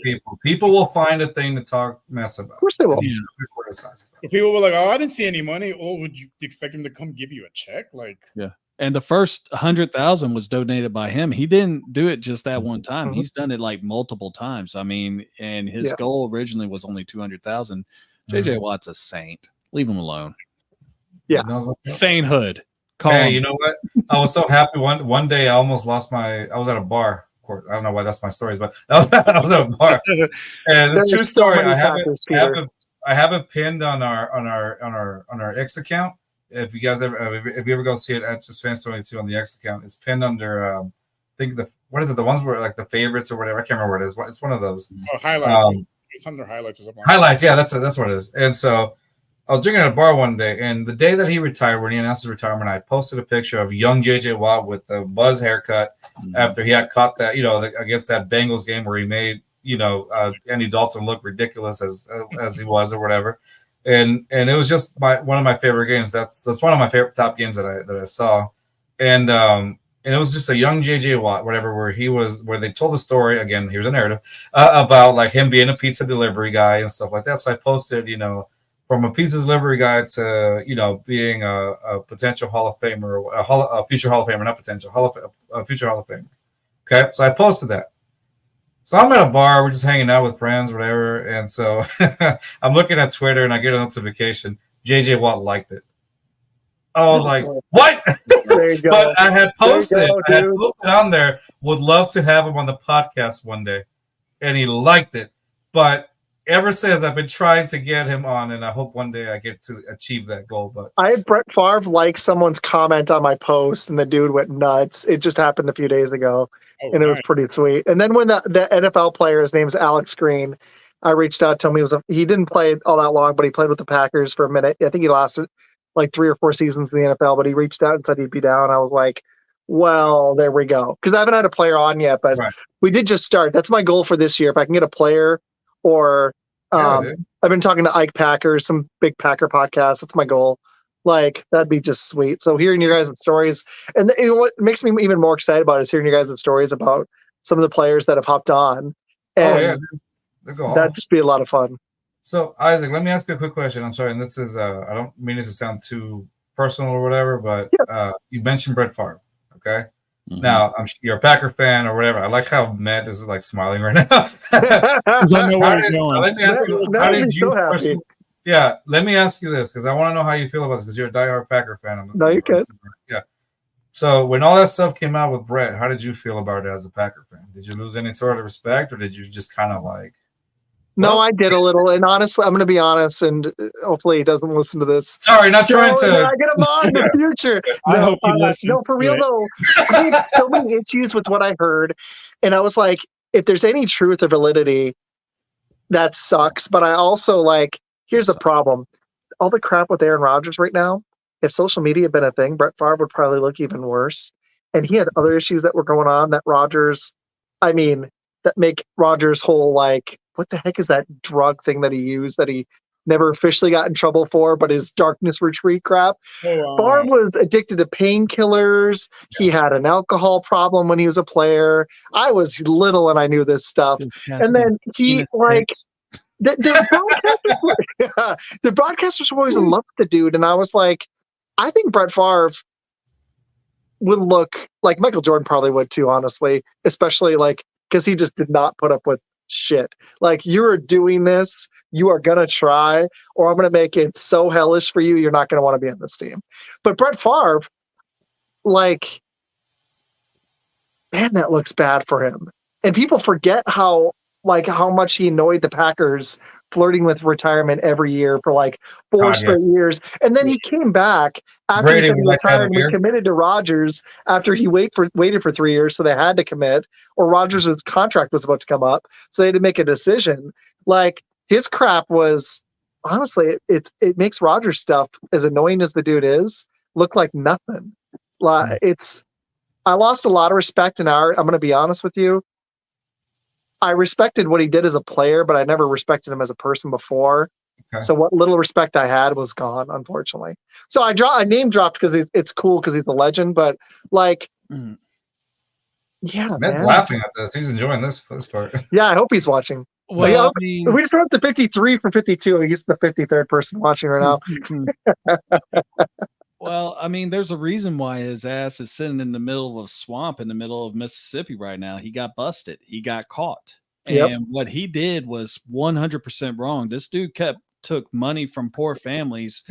people. People will find a thing to talk mess about. Of course they will. If people were like, "Oh, I didn't see any money," or would you expect him to come give you a check? Like, yeah. And the first 100,000 was donated by him. He didn't do it just that one time. He's done it like multiple times. I mean, and his goal originally was only 200,000. JJ Watt's a saint. Leave him alone. Yeah, sainthood. Hey, you know what? I was so happy one day. I almost lost I was at a bar. Of course, I don't know why that's my stories, but I was at a bar, and it's a true story. I have it pinned on our X account. If you guys if you ever go see it at just Fans22 on the X account, it's pinned under I think what is it? The ones where like the favorites or whatever. I can't remember what it is. It's one of those. Oh, highlights. It's under highlights or something. Highlights, yeah, that's what it is. And so I was drinking at a bar one day, and the day that he retired, when he announced his retirement, I posted a picture of young JJ Watt with the buzz haircut after he had caught that, against that Bengals game where he made, Andy Dalton look ridiculous as he was or whatever. And it was just one of my favorite games. That's one of my favorite top games that I saw. And it was just a young JJ Watt, whatever, where they told the story, again, here's a narrative, about like him being a pizza delivery guy and stuff like that. So I posted, from a pizza delivery guy to, being a potential Hall of Famer, a future Hall of Famer, not potential, a future Hall of Famer. Okay, so I posted that. So I'm at a bar, we're just hanging out with friends, whatever, and so I'm looking at Twitter and I get a notification. JJ Watt liked it. I was like, what? But I had posted on there, would love to have him on the podcast one day, and he liked it. But ever since, I've been trying to get him on, and I hope one day I get to achieve that goal. But I had Brett Favre like someone's comment on my post, and the dude went nuts. It just happened a few days ago, and it was pretty sweet. And then when the NFL player, his name's Alex Green, I reached out to him. He didn't play all that long, but he played with the Packers for a minute. I think he lasted like 3 or 4 seasons in the NFL, but he reached out and said he'd be down. I was like, well, there we go. Because I haven't had a player on yet, but we did just start. That's my goal for this year. If I can get a player or I've been talking to Ike Packer, some big Packer podcasts. That's my goal. Like, that'd be just sweet. So hearing your guys' stories, and what makes me even more excited about it is hearing your guys' stories about some of the players that have hopped on. And that'd just be a lot of fun. So, Isaac, let me ask you a quick question. I'm sorry, and this is I don't mean it to sound too personal or whatever, but you mentioned Brett Favre, okay? Mm-hmm. Now, you're a Packer fan or whatever. I like how Matt is like smiling right now. Because I know where he's going. Let me ask you, how did you let me ask you this, because I want to know how you feel about this, because you're a diehard Packer fan. No, you can. Yeah. So when all that stuff came out with Brett, how did you feel about it as a Packer fan? Did you lose any sort of respect, or did you just kind of like? No, I did a little, and honestly, I'm going to be honest, and hopefully he doesn't listen to this. Sorry, not trying to. I get him on in the future. I hope he listens. No, for real though, I had so many issues with what I heard, and I was like, if there's any truth or validity, that sucks. But I also here's the problem: all the crap with Aaron Rodgers right now. If social media had been a thing, Brett Favre would probably look even worse. And he had other issues that were going on that that make Rodgers whole what the heck is that drug thing that he used that he never officially got in trouble for, but his darkness retreat crap? Favre was addicted to painkillers. Yeah. He had an alcohol problem when he was a player. I was little and I knew this stuff. And then he the broadcasters were always in love with the dude. And I was like, I think Brett Favre would look like Michael Jordan probably would too, honestly, especially because he just did not put up with shit. You're doing this, you are gonna try, or I'm gonna make it so hellish for you, you're not gonna want to be on this team. But Brett Favre, man, that looks bad for him. And people forget how much he annoyed the Packers, flirting with retirement every year for 4 straight years. And then he came back after he retired and committed to Rodgers after he waited for 3 years, so they had to commit, or Rodgers' contract was about to come up, so they had to make a decision. His crap was, honestly, it makes Rodgers stuff, as annoying as the dude is, look like nothing. I lost a lot of respect in I'm going to be honest with you. I respected what he did as a player, but I never respected him as a person before. Okay. So what little respect I had was gone, unfortunately. So I name dropped because it's cool because he's a legend, but Yeah, Med's man. laughing at this. He's enjoying this part. Yeah, I hope he's watching. Well, Yeah, I mean, we just went up to 53 from 52. He's the 53rd person watching right now. well, I mean, there's a reason why his ass is sitting in the middle of a swamp in the middle of Mississippi right now. He got busted. He got caught. Yep. And what he did was 100% wrong. This dude took money from poor families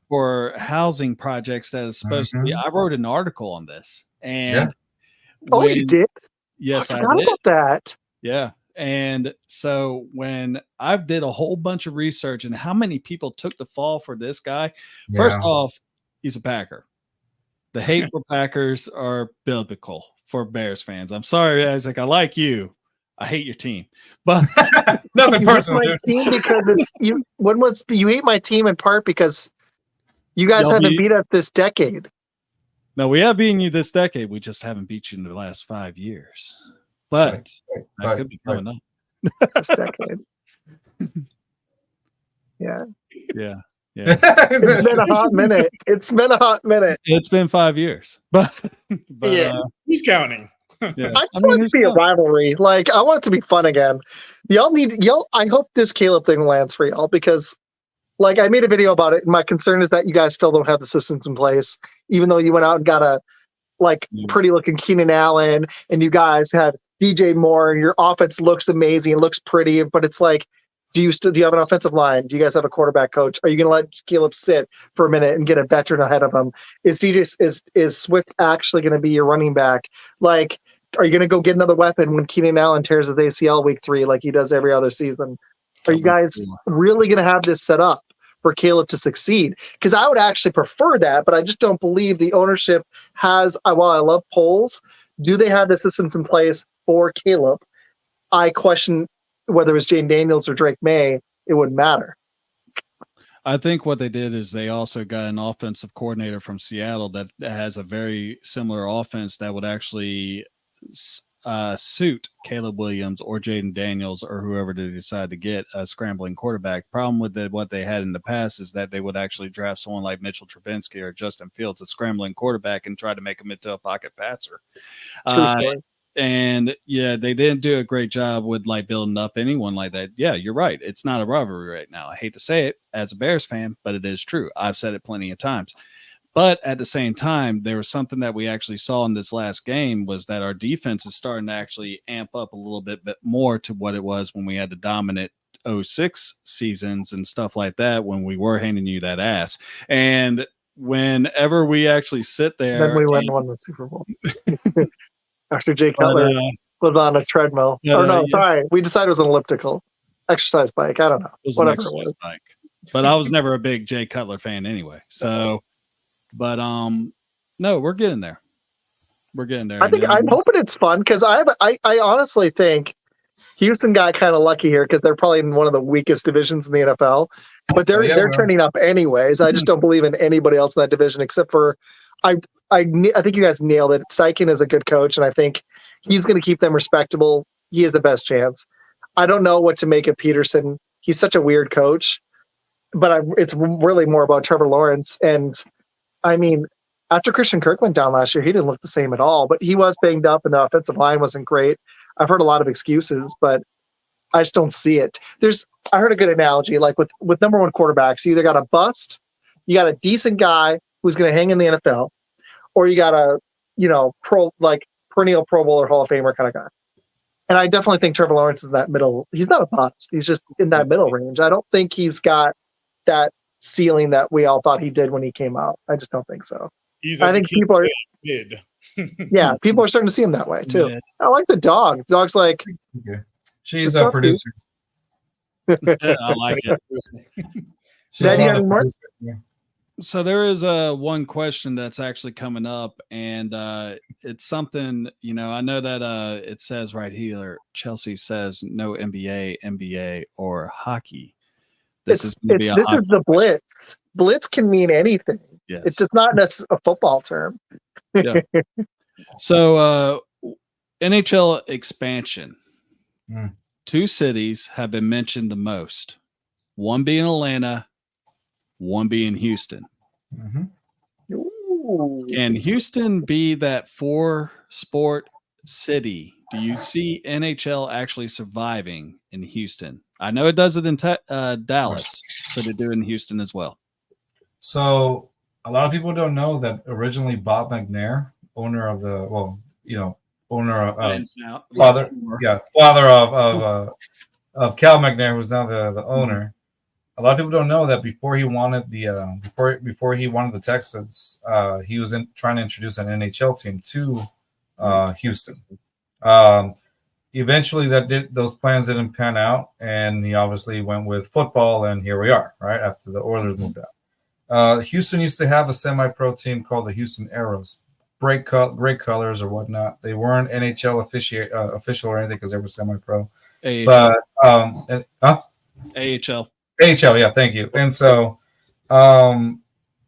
for housing projects that is supposed to be. I wrote an article on this. And you did? Yes, I forgot about that. Yeah. And so when I did a whole bunch of research and how many people took the fall for this guy, first off, he's a Packer. The hate for Packers are biblical for Bears fans. I'm sorry, Isaac. I like you. I hate your team, but nothing personal. My team because you hate my team in part because you guys haven't beat us this decade. No, we have beaten you this decade. We just haven't beat you in the last 5 years. But that could be coming up. This decade. Yeah. It's been a hot minute. It's been 5 years. But yeah, who's counting? Yeah. I just want it to be a rivalry. Like, I want it to be fun again. I hope this Caleb thing lands for y'all because, like, I made a video about it, and my concern is that you guys still don't have the systems in place, even though you went out and got a, pretty looking Keenan Allen, and you guys had DJ Moore, and your offense looks amazing, it looks pretty, but it's like, do you have an offensive line? Do you guys have a quarterback coach? Are you going to let Caleb sit for a minute and get a veteran ahead of him? Is Swift actually going to be your running back? Like, are you going to go get another weapon when Keenan Allen tears his ACL week 3 like he does every other season? Are you guys really going to have this set up for Caleb to succeed? Because I would actually prefer that, but I just don't believe the ownership has, while I love polls, do they have the systems in place for Caleb? I question whether it was Jane Daniels or Drake May, it wouldn't matter. I think what they did is they also got an offensive coordinator from Seattle that has a very similar offense that would actually suit Caleb Williams or Jaden Daniels or whoever they decide to get a scrambling quarterback. Problem with what they had in the past is that they would actually draft someone like Mitchell Trubisky or Justin Fields, a scrambling quarterback, and try to make him into a pocket passer. And yeah, they didn't do a great job with building up anyone like that. Yeah, you're right. It's not a rivalry right now. I hate to say it as a Bears fan, but it is true. I've said it plenty of times. But at the same time, there was something that we actually saw in this last game was that our defense is starting to actually amp up a little bit more to what it was when we had the dominant 06 seasons and stuff like that, when we were handing you that ass. And whenever we actually sit there. Then we went and won the Super Bowl. After Jay Cutler was on a treadmill. Sorry. We decided it was an elliptical exercise bike. I don't know. Whatever it was. Bike. But I was never a big Jay Cutler fan anyway. So, but no, we're getting there. We're getting there. I'm hoping it's fun because I honestly think Houston got kind of lucky here because they're probably in one of the weakest divisions in the NFL. But they're turning up anyways. I just don't believe in anybody else in that division except for I think you guys nailed it. Steichen is a good coach, and I think he's going to keep them respectable. He has the best chance. I don't know what to make of Peterson. He's such a weird coach, but it's really more about Trevor Lawrence. And I mean, after Christian Kirk went down last year, he didn't look the same at all, but he was banged up and the offensive line wasn't great. I've heard a lot of excuses, but I just don't see it. I heard a good analogy, like with number one quarterbacks, you either got a bust, you got a decent guy who's going to hang in the NFL, or you got a, perennial Pro Bowler Hall of Famer kind of guy. And I definitely think Trevor Lawrence is in that middle. He's not a bust. He's just in that middle range. I don't think he's got that ceiling that we all thought he did when he came out. I just don't think so. I think people are mid. Yeah, people are starting to see him that way too. Yeah. I like the dog. The dog's like, she's a producer. I like it. So there is one question that's actually coming up, and it's something, I know that it says right here, Chelsea says no NBA, or hockey. This is the Blitz. Blitz can mean anything. Yes. It's just not a football term. Yeah. So NHL expansion. 2 cities have been mentioned the most. One being Atlanta, one being Houston. Mm-hmm. Can Houston be that 4-sport city do you see NHL actually surviving in Houston? I know it does it in Dallas, but it do in Houston as well. So a lot of people don't know that originally Bob McNair, owner of the father of Cal McNair, who's now the owner. A lot of people don't know that before he wanted the before he wanted the Texans, he was trying to introduce an NHL team to Houston. Eventually, those plans didn't pan out, and he obviously went with football, and here we are, right after the Oilers moved out. Houston used to have a semi-pro team called the Houston Aeros. Great colors or whatnot. They weren't NHL official or anything because they were semi-pro. AHL. But AHL. AHL, yeah, thank you. And so, and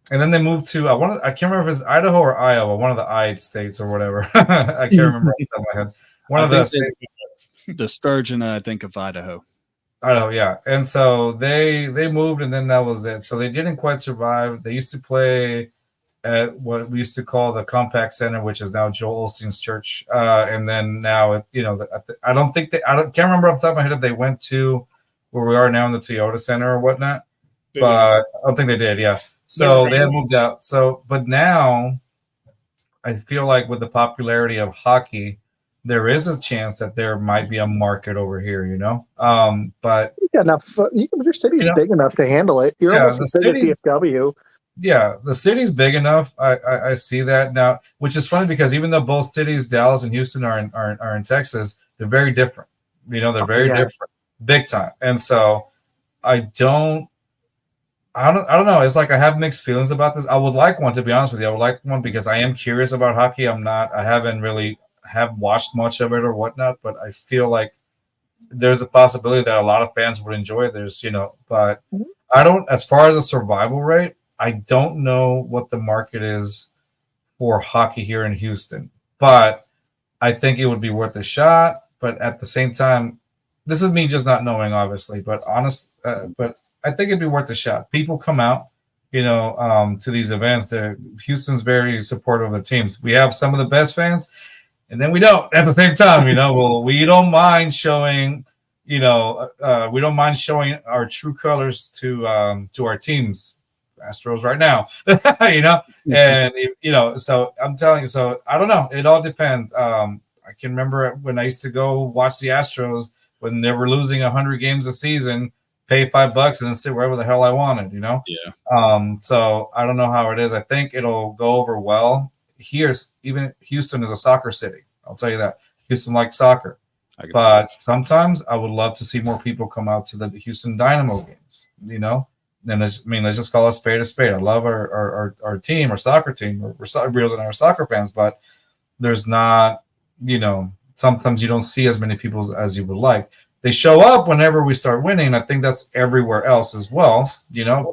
then they moved to I can't remember if it's Idaho or Iowa, one of the I states or whatever. I can't remember off the top of my head. One of the states. The Sturgeon, I think, of Idaho. Idaho, yeah. And so they moved, and then that was it. So they didn't quite survive. They used to play at what we used to call the Compact Center, which is now Joel Osteen's church. And then now, I can't remember off the top of my head if they went to where we are now in the Toyota Center or whatnot. But I don't think they did, yeah. So they had moved out. So, but now I feel like with the popularity of hockey, there is a chance that there might be a market over here, But enough. Your city's big enough to handle it. You're almost as big as DFW. Yeah, the city's big enough. I see that now, which is funny because even though both cities, Dallas and Houston, are in Texas, they're very different. They're very different, big time. And so I don't know. It's like I have mixed feelings about this. I would like one, to be honest with you. I would like one because I am curious about hockey. I haven't really have watched much of it or whatnot, but I feel like there's a possibility that a lot of fans would enjoy this, but I don't, as far as a survival rate, I don't know what the market is for hockey here in Houston, but I think it would be worth a shot. But at the same time, this is me just not knowing, obviously, but but I think it'd be worth a shot. People come out, to these events. Houston's very supportive of the teams. We have some of the best fans, and then we don't at the same time, well, we don't mind showing, we don't mind showing our true colors to our teams, Astros right now, and, so I'm telling you, so I don't know. It all depends. I can remember when I used to go watch the Astros when they were losing 100 games a season, pay $5 and then sit wherever the hell I wanted, Yeah. So I don't know how it is. I think it'll go over well. Even Houston is a soccer city. I'll tell you that. Houston likes soccer. But sometimes I would love to see more people come out to the Houston Dynamo games, And let's just call a spade a spade. I love our team, our soccer team. We're reals and our soccer fans, but there's not, sometimes you don't see as many people as you would like. They show up whenever we start winning. I think that's everywhere else as well,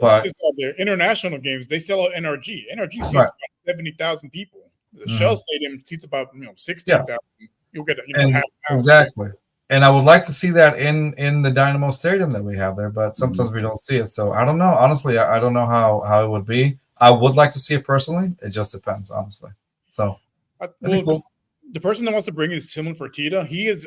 but their international games, they sell out NRG. NRG seats about 70,000 people. The Shell Stadium seats about 16,000. Yeah. You'll get half exactly. And I would like to see that in the Dynamo Stadium that we have there, but sometimes we don't see it. So I don't know. Honestly, I don't know how it would be. I would like to see it personally. It just depends, honestly. So cool. The person that wants to bring in is Timon Fertitta. He is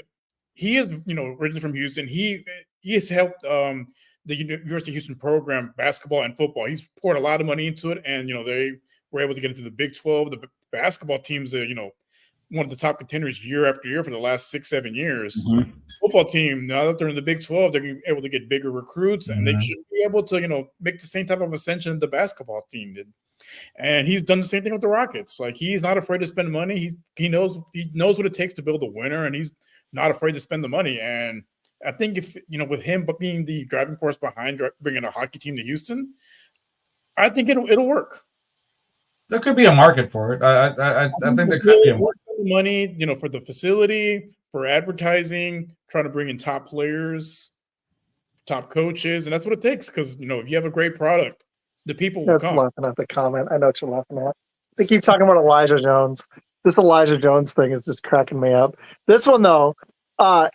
originally from Houston. He has helped the University of Houston program basketball and football. He's poured a lot of money into it, and they were able to get into the Big 12. The basketball teams are one of the top contenders year after year for the last 6-7 years. Mm-hmm. Football team, now that they're in the Big 12, they're able to get bigger recruits, and they should be able to make the same type of ascension the basketball team did. And he's done the same thing with the Rockets. Like, he's not afraid to spend money. He knows what it takes to build a winner, and he's not afraid to spend the money. And I think if with him but being the driving force behind bringing a hockey team to Houston, I think it'll work. There could be a market for it. I think there could be a market. Money, for the facility, for advertising, trying to bring in top players, top coaches, and that's what it takes. Because if you have a great product, the people will come. Laughing at the comment. I know what you're laughing at. They keep talking about Elijah Jones. This Elijah Jones thing is just cracking me up. This one though,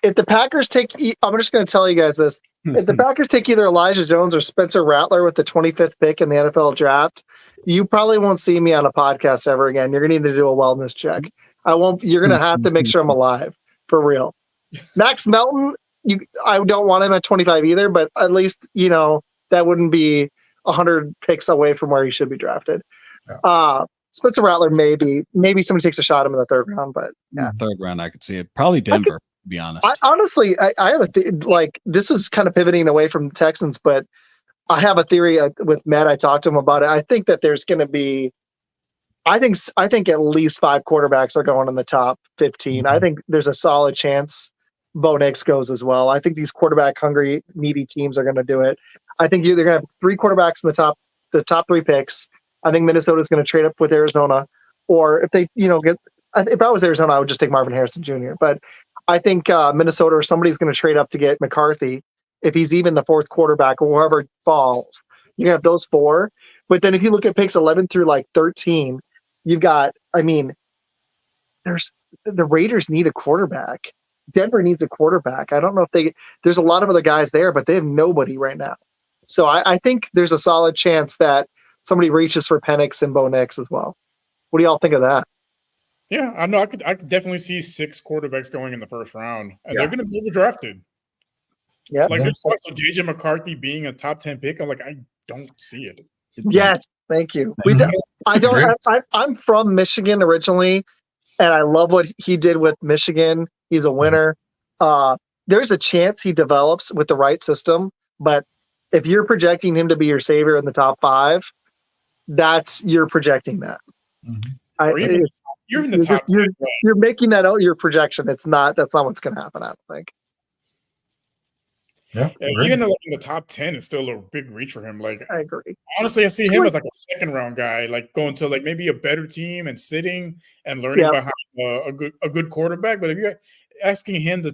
if the Packers take, I'm just going to tell you guys this: if the Packers take either Elijah Jones or Spencer Rattler with the 25th pick in the NFL draft, you probably won't see me on a podcast ever again. You're going to need to do a wellness check. I won't. You're gonna have to make sure I'm alive for real. Max Melton, I don't want him at 25 either, but at least that wouldn't be 100 picks away from where he should be drafted. Spencer Rattler, maybe somebody takes a shot at him in the third round, but yeah, third round I could see it. Probably Denver, to be honest. I have a this is kind of pivoting away from the Texans, but I have a theory with Matt. I talked to him about it. I think that there's going to be, I think at least 5 quarterbacks are going in the top 15. I think there's a solid chance Bo Nix goes as well. I think these quarterback hungry, needy teams are going to do it. I think they're going to have 3 quarterbacks in the top 3 picks. I think Minnesota's going to trade up with Arizona, or if they, if I was Arizona, I would just take Marvin Harrison Jr. But I think Minnesota or somebody's going to trade up to get McCarthy. If he's even the 4th quarterback or whoever falls, you have those 4. But then if you look at picks 11 through 13, you've got, there's the Raiders need a quarterback. Denver needs a quarterback. I don't know if there's a lot of other guys there, but they have nobody right now. So I think there's a solid chance that somebody reaches for Penix and Bo Nix as well. What do y'all think of that? Yeah, I know. I could definitely see 6 quarterbacks going in the first round, and they're going to be overdrafted. Yeah, there's also JJ McCarthy being a top 10 pick. I'm like, I don't see it. Yes, thank you. I'm from Michigan originally, and I love what he did with Michigan. He's a winner. There's a chance he develops with the right system, but if you're projecting him to be your savior in the top 5, you're projecting that. You're in the top. You're making that out your projection. That's not what's going to happen. I don't think. Yeah, even in the top 10 is still a big reach for him. Like, I agree. Honestly, I see him as like a 2nd round guy, like going to maybe a better team and sitting and learning behind a good quarterback. But if you're asking him to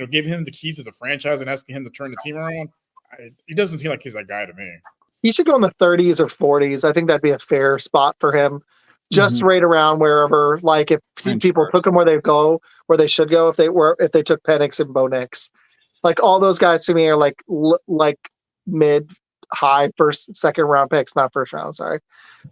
give him the keys to the franchise and asking him to turn the team around, he doesn't seem like he's that guy to me. He should go in the 30s or 40s. I think that'd be a fair spot for him. Just right around wherever, like if people took him where they should go, if they took Penix and Bo Nix. Like all those guys to me are like mid, high, 1st, 2nd round picks, not 1st round. Sorry,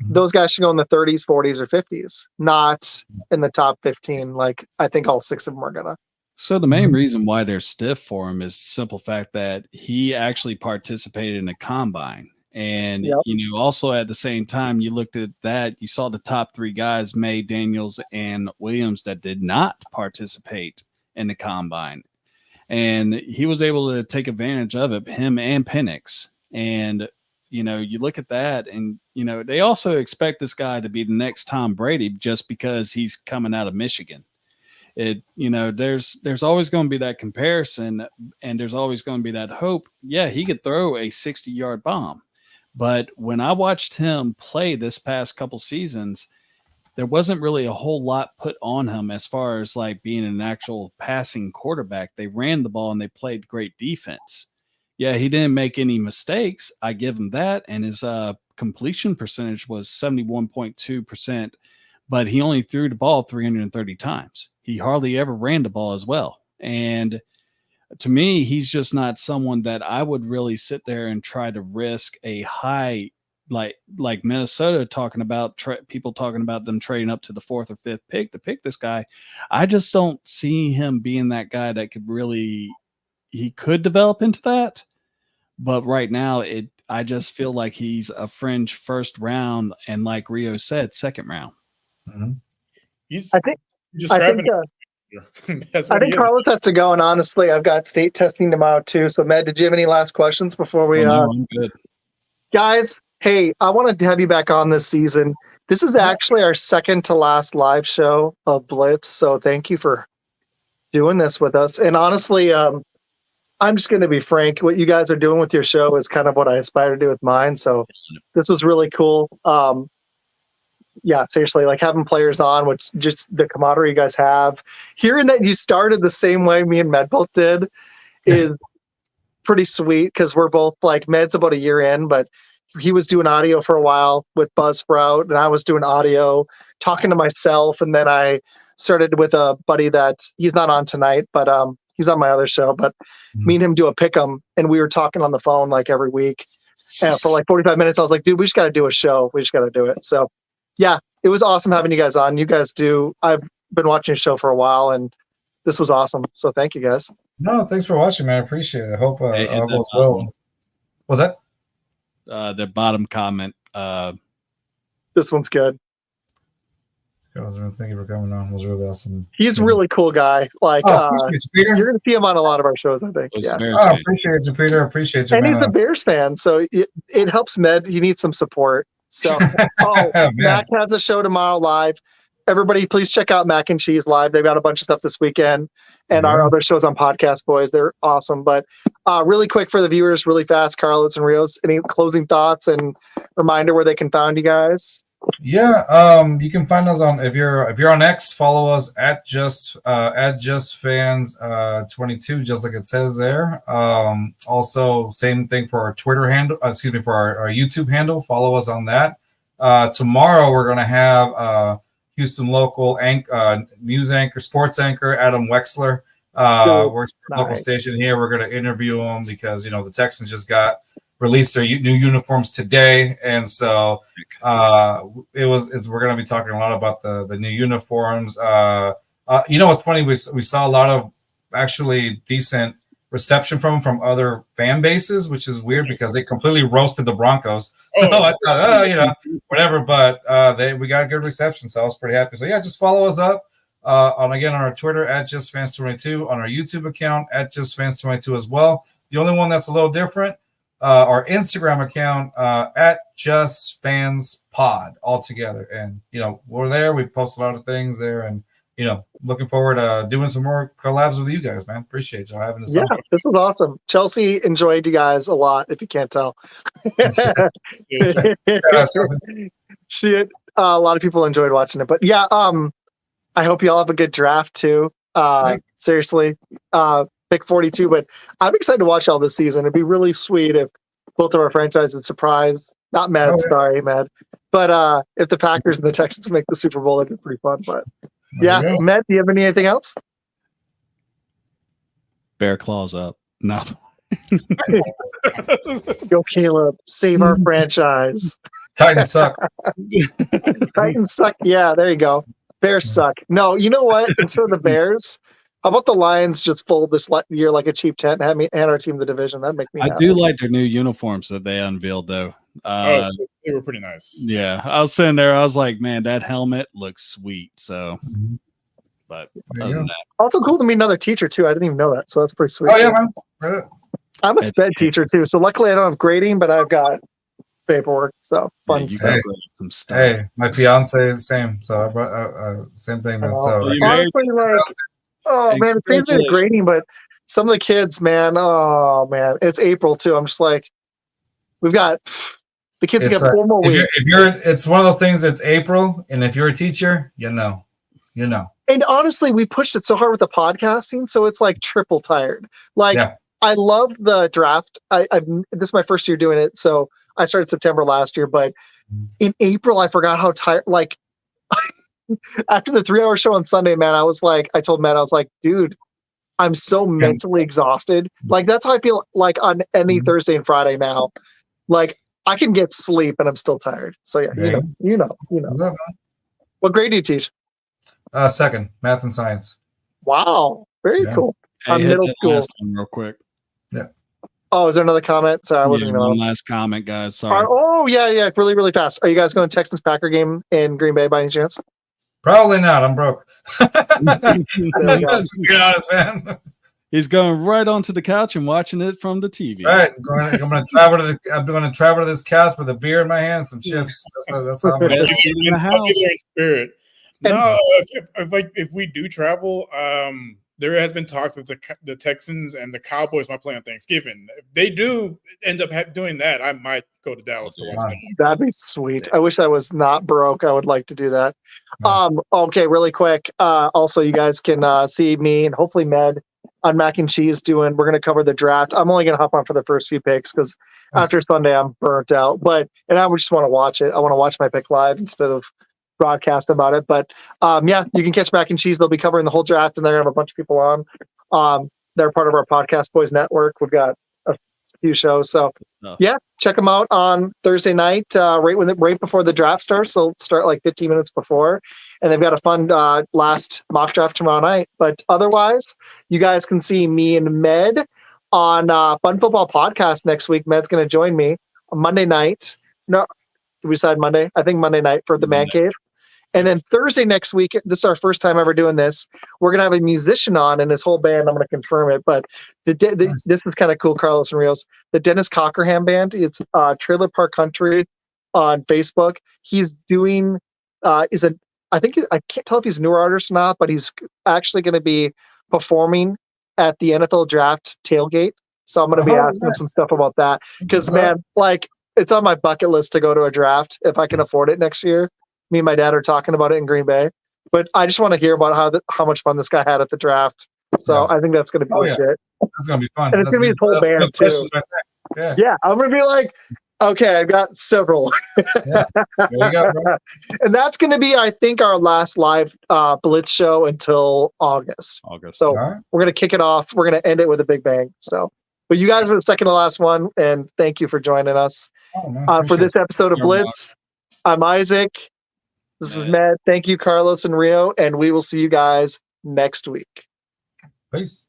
those guys should go in the 30s, 40s, or 50s, not in the top 15. Like I think all 6 of them are gonna. So the main reason why they're stiff for him is the simple fact that he actually participated in a combine, and also at the same time you looked at that, you saw the top 3 guys, May, Daniels, and Williams, that did not participate in the combine. And he was able to take advantage of it, him and Penix. And, you look at that and, they also expect this guy to be the next Tom Brady just because he's coming out of Michigan. There's always going to be that comparison, and there's always going to be that hope. Yeah, he could throw a 60-yard bomb. But when I watched him play this past couple seasons, there wasn't really a whole lot put on him as far as like being an actual passing quarterback. They ran the ball and they played great defense. Yeah, he didn't make any mistakes. I give him that. And his completion percentage was 71.2%, but he only threw the ball 330 times. He hardly ever ran the ball as well. And to me, he's just not someone that I would really sit there and try to risk a high, like Minnesota talking about people talking about them trading up to the 4th or 5th pick to pick this guy. I just don't see him being that guy that he could develop into that. But right now I just feel like he's a fringe 1st round. And like Rio said, 2nd round. I think Carlos has to go. And honestly, I've got state testing tomorrow too. So Matt, did you have any last questions before we, I'm good. Guys? Hey, I wanted to have you back on this season. This is actually our 2nd to last live show of Blitz, so thank you for doing this with us. And honestly, I'm just going to be frank. What you guys are doing with your show is kind of what I aspire to do with mine, so this was really cool. Yeah, seriously, like having players on, which just the camaraderie you guys have. Hearing that you started the same way me and Med both did is pretty sweet, because we're both like, Med's about a year in, but he was doing audio for a while with Buzzsprout, and I was doing audio, talking to myself. And then I started with a buddy that he's not on tonight, but he's on my other show. But me and him do a pick'em, and we were talking on the phone like every week. And for like 45 minutes, I was like, dude, we just got to do a show. We just got to do it. So yeah, it was awesome having you guys on. You guys do. I've been watching your show for a while, and this was awesome. So thank you guys. No, thanks for watching, man. I appreciate it. I hope Hey, all goes well. What's that? The bottom comment. This one's good. Thank you for coming on. It was really awesome. He's a really cool guy. Like, appreciate you, Peter. you're going to see him on a lot of our shows, I think. Yeah. Appreciate you, Peter. Appreciate you. And man. he's a Bears fan, so it helps Med. He needs some support. So, Mac has a show tomorrow live. Everybody, please check out Mac and Cheese Live. They've got a bunch of stuff this weekend, and our other shows on Podcast Boys. They're awesome. But really quick for the viewers, really fast, Carlos and Rios, any closing thoughts and reminder where they can find you guys? Yeah, you can find us on if you're on X, follow us at justfans22, just like it says there. Also, same thing for our Twitter handle. For our YouTube handle. Follow us on that. Tomorrow we're gonna have Houston local news anchor, sports anchor Adam Wexler. Works for a local station here. We're gonna interview him because the Texans just released their new uniforms today, and so we're going to be talking a lot about the new uniforms. What's funny? We saw a lot of actually decent reception from other fan bases, which is weird because they completely roasted the Broncos. So I thought, whatever. But we got a good reception, so I was pretty happy. So yeah, just follow us up on our Twitter at JustFans22, on our YouTube account at JustFans22 as well. The only one that's a little different. Our Instagram account at JustFansPod altogether, and we're there. We post a lot of things there, and looking forward to doing some more collabs with you gues, man. Appreciate y'all having us. Yeah, this was awesome. Chelsea enjoyed you guys a lot. If you can't tell, a lot of people enjoyed watching it. But yeah, I hope you all have a good draft too. Seriously, pick 42, but I'm excited to watch all this season. It'd be really sweet if both of our franchises surprise. Not Mad, sorry, Mad. But if the Packers and the Texans make the Super Bowl, it'd be pretty fun. But yeah, Matt, do you have anything else? Bear claws up. No. Go, Caleb. Save our franchise. Titans suck. Titans suck. Yeah, there you go. Bears suck. No, you know what? Instead of the Bears, how about the Lions just fold this year like a cheap tent and our team the division? That'd make me happy. I do like their new uniforms that they unveiled, though. They were pretty nice. Yeah, I was sitting there. I was like, man, that helmet looks sweet. So, but other than that, also cool to meet another teacher too. I didn't even know that, so that's pretty sweet. Oh yeah, man. I'm a sped teacher too, so luckily I don't have grading, but I've got paperwork. So fun. Yeah, some stuff. Hey, my fiance is the same. So I brought same thing, man. So honestly, oh man, it seems to be grading, but some of the kids, man, it's April too. I'm just like, we've got the kids get 4 more weeks. It's one of those things. It's April, and if you're a teacher, you know. And honestly, we pushed it so hard with the podcasting, so it's like triple tired. I love the draft. This is my first year doing it, so I started September last year. But in April, I forgot how tired. Like after the 3-hour show on Sunday, man, I told Matt, I was like, dude, I'm so mentally exhausted. Like that's how I feel like on any Thursday and Friday now. Like I can get sleep and I'm still tired. So yeah, you know. What grade do you teach? Second, math and science. Wow, very cool. Hey, I'm middle school. Real quick. Yeah. Oh, is there another comment? Sorry, I wasn't one last comment, guys. Sorry. Yeah, really, really fast. Are you guys going to Texans Packer game in Green Bay by any chance? Probably not. I'm broke. Just be honest, man. He's going right onto the couch and watching it from the TV. All right, I'm going to travel to this couch with a beer in my hand, and some chips. That's how I'm going to in the house. Spirit. No, if we do travel, there has been talks that the Texans and the Cowboys might play on Thanksgiving. If they do end up doing that, I might go to Dallas to watch them. That'd be sweet. I wish I was not broke. I would like to do that. Okay, really quick. Also, you guys can see me and hopefully Med on Mac and Cheese we're going to cover the draft. I'm only going to hop on for the first few picks because after Sunday I'm burnt out. And I just want to watch it. I want to watch my pick live instead of broadcast about it. But you can catch Mac and Cheese. They'll be covering the whole draft, and they're going to have a bunch of people on. They're part of our Podcast Boys network. We've got few shows. So yeah, check them out on Thursday night, right before the draft starts. So start like 15 minutes before, and they've got a fun last mock draft tomorrow night. But otherwise, you guys can see me and Med on Fun Football Podcast next week. Med's going to join me on Monday night. No, did we decide Monday? I think Monday night for the Man Cave. And then Thursday next week, this is our first time ever doing this. We're going to have a musician on and his whole band. I'm going to confirm it. But this is kind of cool, Carlos and Rios. The Dennis Cockerham Band. It's Trailer Park Country on Facebook. He's doing, I can't tell if he's a newer artist or not, but he's actually going to be performing at the NFL Draft tailgate. So I'm going to be asking him some stuff about that. Because, man, like, it's on my bucket list to go to a draft if I can afford it next year. Me and my dad are talking about it in Green Bay, but I just want to hear about how much fun this guy had at the draft. So I think that's going to be legit. That's going to be fun. And it's going to be his whole band too. Right, yeah, I'm going to be like, okay, I've got several. There you go, bro. And that's going to be, I think, our last live Blitz show until August. So we're going to kick it off. We're going to end it with a big bang. So, but you guys were the second to last one, and thank you for joining us for this episode of Blitz. I'm Isaac. This is Matt. Thank you, Carlos and Rio, and we will see you guys next week. Peace.